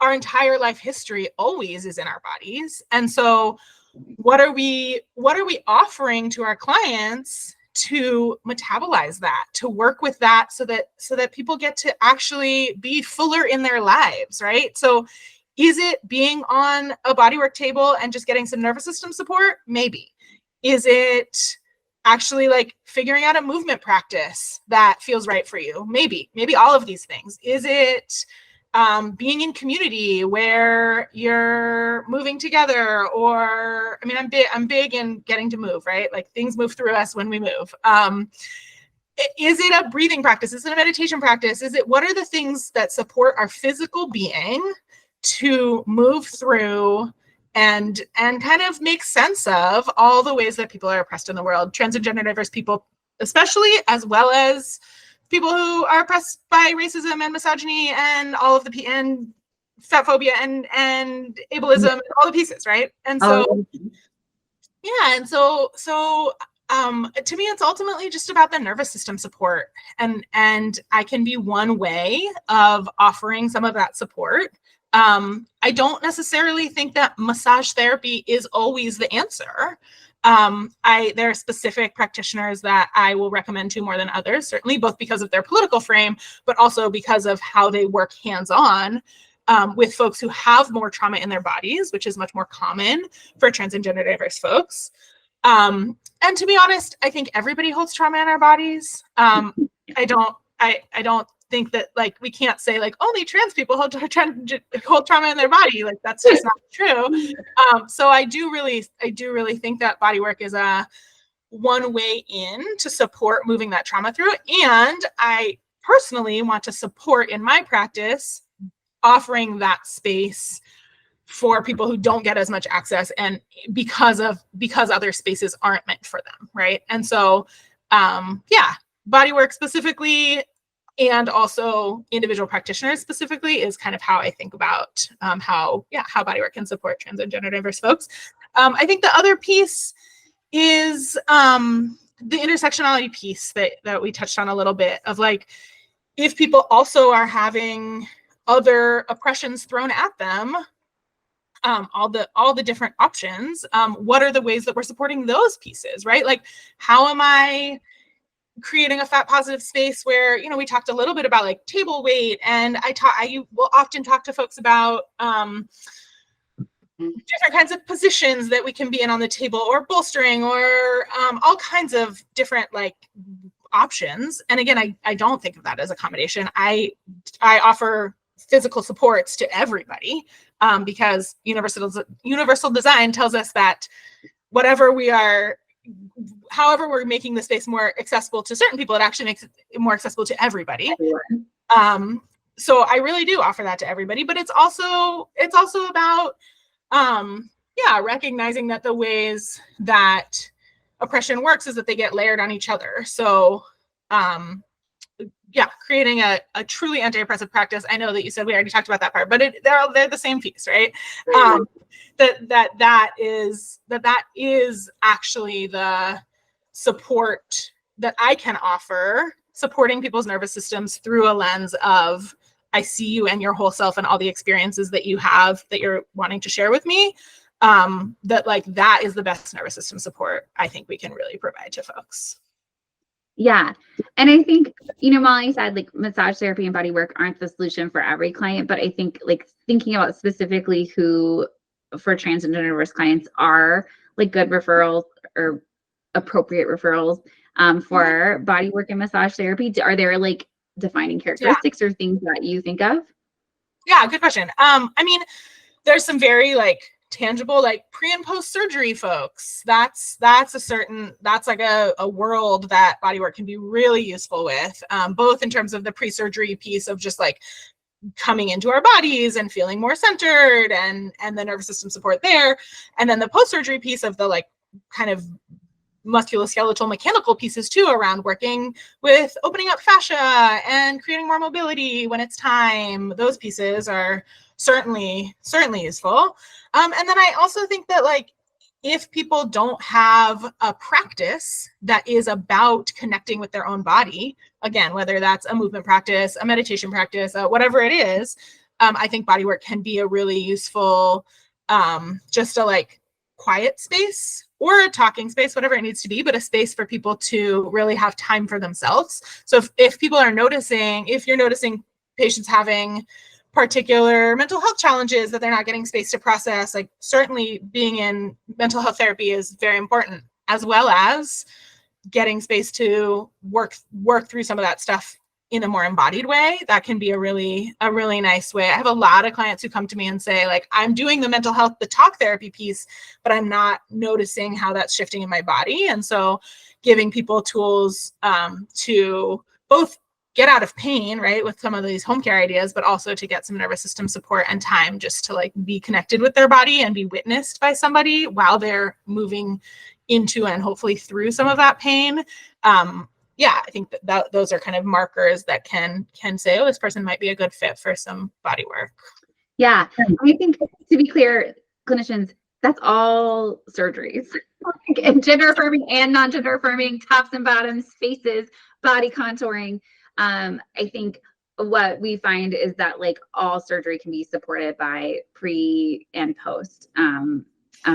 our entire life history always is in our bodies. And so what are we offering to our clients to metabolize that, to work with that so that people get to actually be fuller in their lives, right? So is it being on a bodywork table and just getting some nervous system support? Maybe. Is it actually like figuring out a movement practice that feels right for you? Maybe all of these things. Is it being in community where you're moving together? Or, I mean, I'm big in getting to move, right? Like things move through us when we move. Is it a breathing practice? Is it a meditation practice? What are the things that support our physical being to move through and kind of make sense of all the ways that people are oppressed in the world, trans and gender diverse people, especially, as well as people who are oppressed by racism and misogyny and all of and fat phobia and ableism, and all the pieces, right? And so, yeah, and so to me, it's ultimately just about the nervous system support, and I can be one way of offering some of that support. I don't necessarily think that massage therapy is always the answer. There are specific practitioners that I will recommend to more than others, certainly both because of their political frame, but also because of how they work hands-on with folks who have more trauma in their bodies, which is much more common for trans and gender diverse folks. And to be honest, I think everybody holds trauma in our bodies. I don't think that like we can't say like only trans people hold trauma in their body. Like that's just not true. So I do really think that bodywork is a one way in to support moving that trauma through. And I personally want to support in my practice offering that space for people who don't get as much access, and because other spaces aren't meant for them, right? And so bodywork specifically, and also individual practitioners specifically, is kind of how I think about how bodywork can support trans and gender diverse folks. I think the other piece is the intersectionality piece that we touched on a little bit, of like, if people also are having other oppressions thrown at them, all the different options, what are the ways that we're supporting those pieces, right? Like, how am I creating a fat positive space where, we talked a little bit about like table weight, and I will often talk to folks about different kinds of positions that we can be in on the table, or bolstering, or all kinds of different like options. And again, I don't think of that as accommodation. I offer physical supports to everybody, because universal design tells us that however we're making the space more accessible to certain people, it actually makes it more accessible to everybody. So I really do offer that to everybody, but it's also about recognizing that the ways that oppression works is that they get layered on each other. So creating a truly anti-oppressive practice. I know that you said we already talked about that part, but they're the same piece, right? That is actually the support that I can offer, supporting people's nervous systems through a lens of, I see you and your whole self and all the experiences that you have that you're wanting to share with me. That is the best nervous system support I think we can really provide to folks. Yeah. And I think, Mollie said like massage therapy and body work aren't the solution for every client, but I think like thinking about specifically who for trans and gender diverse clients are like good referrals or appropriate referrals for body work and massage therapy. Are there like defining characteristics or things that you think of? Yeah, good question. I mean, there's some very like tangible, like pre and post surgery folks. That's like a world that bodywork can be really useful with, both in terms of the pre-surgery piece of just like coming into our bodies and feeling more centered, and the nervous system support there, and then the post-surgery piece of the like kind of musculoskeletal mechanical pieces too, around working with opening up fascia and creating more mobility when it's time. Those pieces are certainly useful. And then I also think that like, if people don't have a practice that is about connecting with their own body, again, whether that's a movement practice, a meditation practice, whatever it is, I think bodywork can be a really useful, just a like quiet space or a talking space, whatever it needs to be, but a space for people to really have time for themselves. So if people are noticing, if you're noticing patients having particular mental health challenges that they're not getting space to process, like certainly being in mental health therapy is very important, as well as getting space to work through some of that stuff in a more embodied way. That can be a really nice way. I have a lot of clients who come to me and say, like, I'm doing the mental health, the talk therapy piece, but I'm not noticing how that's shifting in my body. And so giving people tools to both get out of pain, right, with some of these home care ideas, but also to get some nervous system support and time just to like be connected with their body and be witnessed by somebody while they're moving into and hopefully through some of that pain. Yeah, I think that those are kind of markers that can say, oh, this person might be a good fit for some body work. Yeah, I think to be clear, clinicians, that's all surgeries, and gender affirming and non-gender affirming, tops and bottoms, faces, body contouring. I think what we find is that like all surgery can be supported by pre and post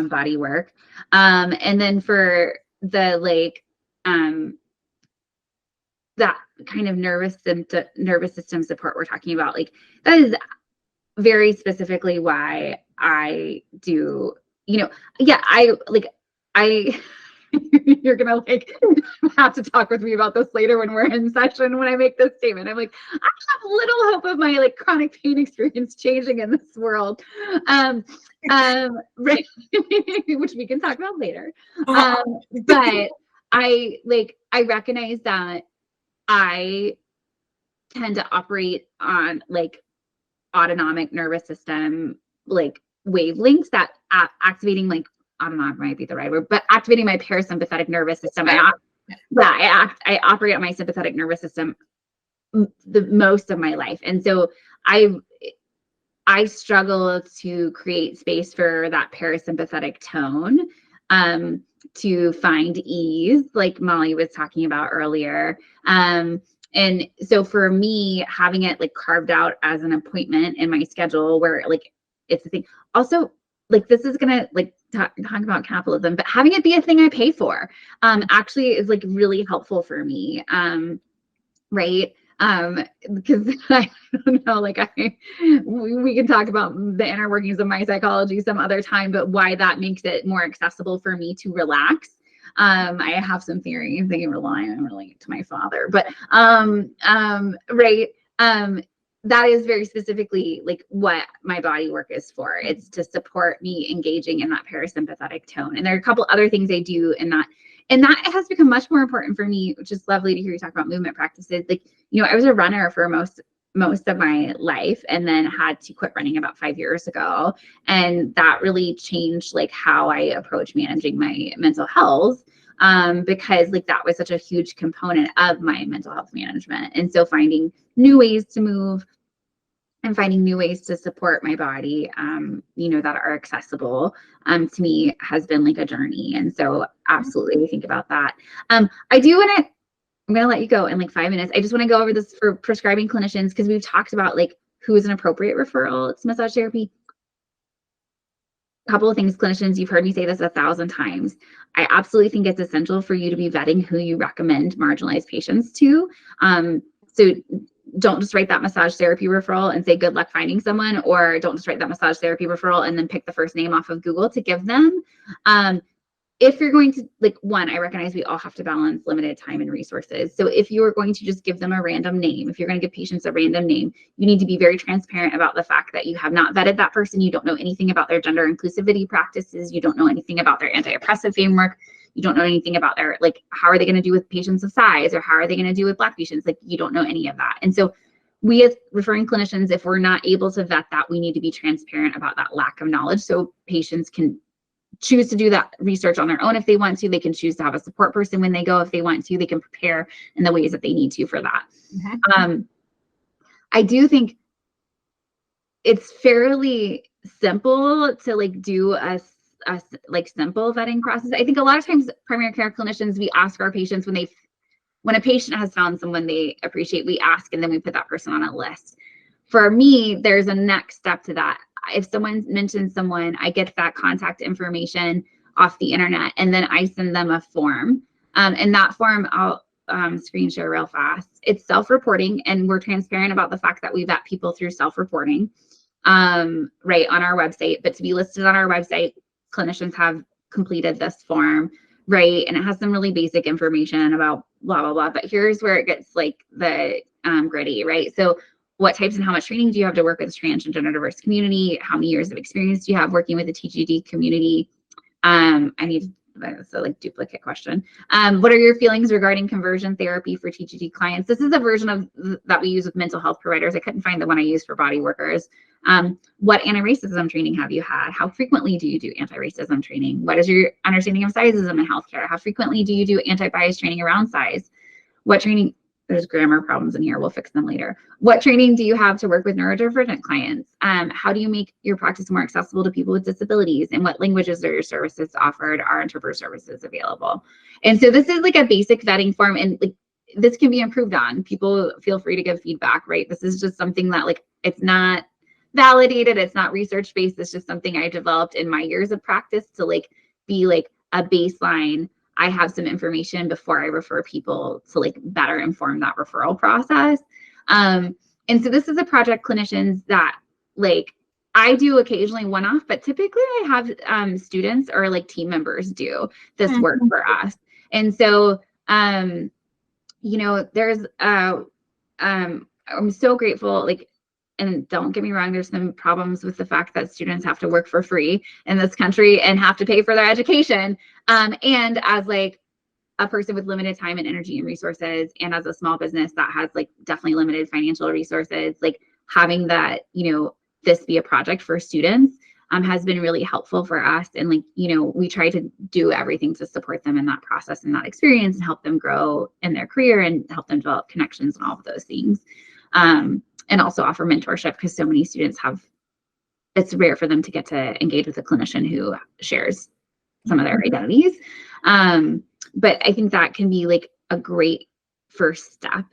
body work. And then for the like that kind of nervous system support we're talking about, like that is very specifically why I do, yeah, you're gonna like have to talk with me about this later when we're in session when I make this statement. I'm like, I have little hope of my like chronic pain experience changing in this world. Right, which we can talk about later. But I recognize that I tend to operate on like autonomic nervous system like wavelengths that activating like autonomic might be the right word, but activating my parasympathetic nervous system. I operate on my sympathetic nervous system the most of my life, and so I struggle to create space for that parasympathetic tone to find ease, like Mollie was talking about earlier. And so for me, having it like carved out as an appointment in my schedule where like it's a thing. Also, like this is gonna like talk about capitalism, but having it be a thing I pay for actually is like really helpful for me. Right. Because I don't know, like we can talk about the inner workings of my psychology some other time, but why that makes it more accessible for me to relax. I have some theories. They rely on relate to my father, but right. That is very specifically like what my body work is for. It's to support me engaging in that parasympathetic tone. And there are a couple other things I do in that. And that has become much more important for me, which is lovely to hear you talk about movement practices. Like, I was a runner for most of my life and then had to quit running about 5 years ago. And that really changed like how I approach managing my mental health because like that was such a huge component of my mental health management. And so finding new ways to move and finding new ways to support my body, that are accessible to me has been like a journey. And so absolutely we think about that. I'm going to let you go in like 5 minutes. I just want to go over this for prescribing clinicians because we've talked about like who is an appropriate referral to massage therapy. A couple of things, clinicians, you've heard me say this 1,000 times. I absolutely think it's essential for you to be vetting who you recommend marginalized patients to. So don't just write that massage therapy referral and say good luck finding someone, or don't just write that massage therapy referral and then pick the first name off of Google to give them. If you're going to, like, one, I recognize we all have to balance limited time and resources. So if you are going to just give them a random name, if you're going to give patients a random name, you need to be very transparent about the fact that you have not vetted that person. You don't know anything about their gender inclusivity practices. You don't know anything about their anti-oppressive framework. You don't know anything about their, like, how are they going to do with patients of size, or how are they going to do with Black patients? Like, you don't know any of that. And so we as referring clinicians, if we're not able to vet that, we need to be transparent about that lack of knowledge so patients can choose to do that research on their own if they want to. They can choose to have a support person when they go if they want to. They can prepare in the ways that they need to for that. Mm-hmm. I do think it's fairly simple to like do a like simple vetting process. I think a lot of times primary care clinicians, we ask our patients when a patient has found someone they appreciate, we ask and then we put that person on a list. For me, there's a next step to that. If someone mentions someone, I get that contact information. off the internet. And then I send them a form. And that form, I'll screen share real fast. It's self-reporting, and we're transparent about the fact that we vet people through self-reporting, right, on our website. But to be listed on our website, clinicians have completed this form, right? And it has some really basic information about blah, blah, blah. But here's where it gets like the gritty, right? So what types and how much training do you have to work with the trans and gender diverse community? How many years of experience do you have working with the TGD community? I need, that's a like duplicate question. What are your feelings regarding conversion therapy for TGD clients? This is a version of that we use with mental health providers. I couldn't find the one I used for body workers. What anti-racism training have you had? How frequently do you do anti-racism training? What is your understanding of sizeism in healthcare? How frequently do you do anti-bias training around size? What training? There's grammar problems in here. We'll fix them later. What training do you have to work with neurodivergent clients? How do you make your practice more accessible to people with disabilities? And what languages are your services offered? Are interpreter services available? And so this is like a basic vetting form, and like this can be improved on. People feel free to give feedback, right? This is just something that like, it's not validated. It's not research-based. It's just something I developed in my years of practice to like be like a baseline. I have some information before I refer people to like better inform that referral process. And so this is a project clinicians that like I do occasionally one-off, but typically I have students or like team members do this work for us. And so, you know, there's, I'm so grateful, like, and don't get me wrong, there's some problems with the fact that students have to work for free in this country and have to pay for their education. And as like a person with limited time and energy and resources, and as a small business that has like definitely limited financial resources, like having that, you know, this be a project for students has been really helpful for us. And like, you know, we try to do everything to support them in that process and that experience and help them grow in their career and help them develop connections and all of those things. And also offer mentorship, because so many students have, it's rare for them to get to engage with a clinician who shares some of their identities. But I think that can be like a great first step.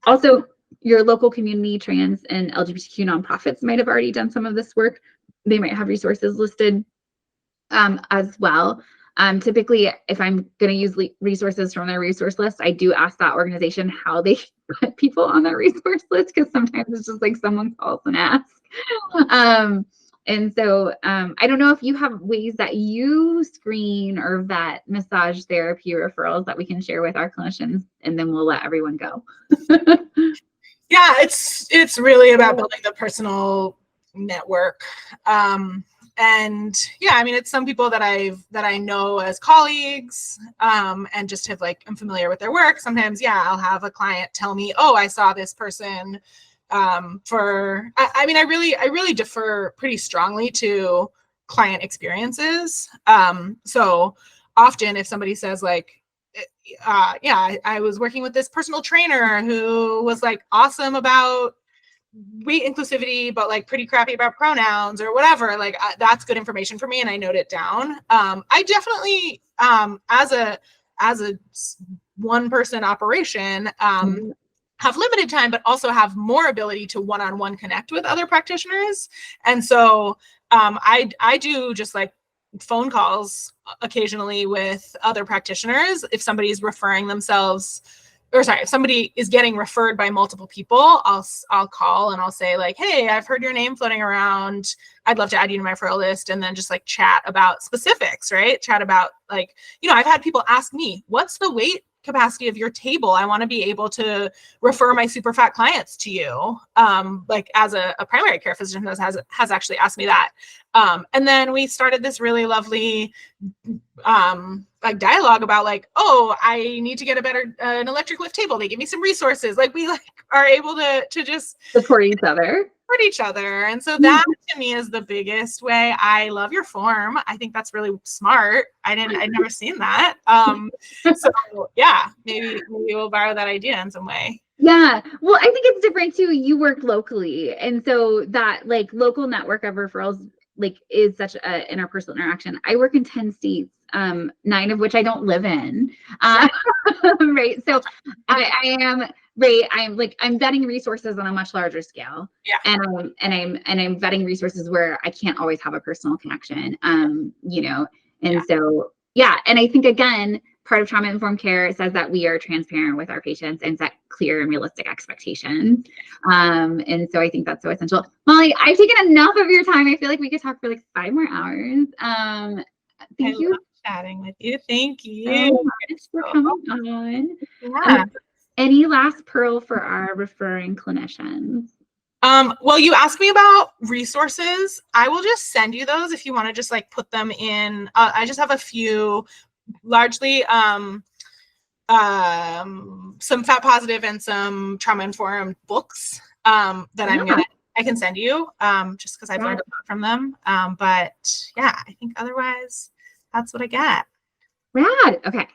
Also, your local community, trans and LGBTQ nonprofits might have already done some of this work. They might have resources listed as well. Typically, if I'm going to use resources from their resource list, I do ask that organization how they put people on that resource list, because sometimes it's just like someone calls and asks. And so I don't know if you have ways that you screen or vet massage therapy referrals that we can share with our clinicians, and then we'll let everyone go. Yeah, it's really about building the personal network. And yeah, I mean, it's some people that I know as colleagues, and just have like, I'm familiar with their work. Sometimes, yeah, I'll have a client tell me, oh, I saw this person I mean, I really defer pretty strongly to client experiences. So often if somebody says like, yeah, I was working with this personal trainer who was like awesome about weight inclusivity, but like pretty crappy about pronouns or whatever, like that's good information for me, and I note it down. I definitely, as a one person operation, have limited time, but also have more ability to one-on-one connect with other practitioners. And so I do just like phone calls occasionally with other practitioners. If somebody's referring themselves, or sorry, if somebody is getting referred by multiple people, I'll call and I'll say like, hey, I've heard your name floating around. I'd love to add you to my referral list. And then just like chat about specifics, right? Chat about like, you know, I've had people ask me, what's the weight capacity of your table? I want to be able to refer my super fat clients to you. Like as a primary care physician has actually asked me that. And then we started this really lovely like dialogue about like, oh, I need to get a better an electric lift table. They give me some resources. Like we like are able to just support each other. And so that to me is the biggest way. I love your form. I think that's really smart. I'd never seen that. So yeah, maybe we'll borrow that idea in some way. Yeah. Well, I think it's different too. You work locally. And so that like local network of referrals like is such an interpersonal interaction. I work in 10 states, 9 of which I don't live in. Right. So I am right. I'm vetting resources on a much larger scale. Yeah. And I'm vetting resources where I can't always have a personal connection. You know, And so, yeah. And I think, again, part of trauma-informed care says that we are transparent with our patients and set clear and realistic expectations. And so I think that's so essential. Mollie, I've taken enough of your time. I feel like we could talk for like 5 more hours. Thank you love chatting with you. Thank you so much for coming on. Yeah. Any last pearl for our referring clinicians? Well, you asked me about resources. I will just send you those if you want to just like put them in. I just have a few, largely some fat positive and some trauma informed books that I can send you just because I've learned a lot from them. But yeah, I think otherwise that's what I get. Rad. Okay.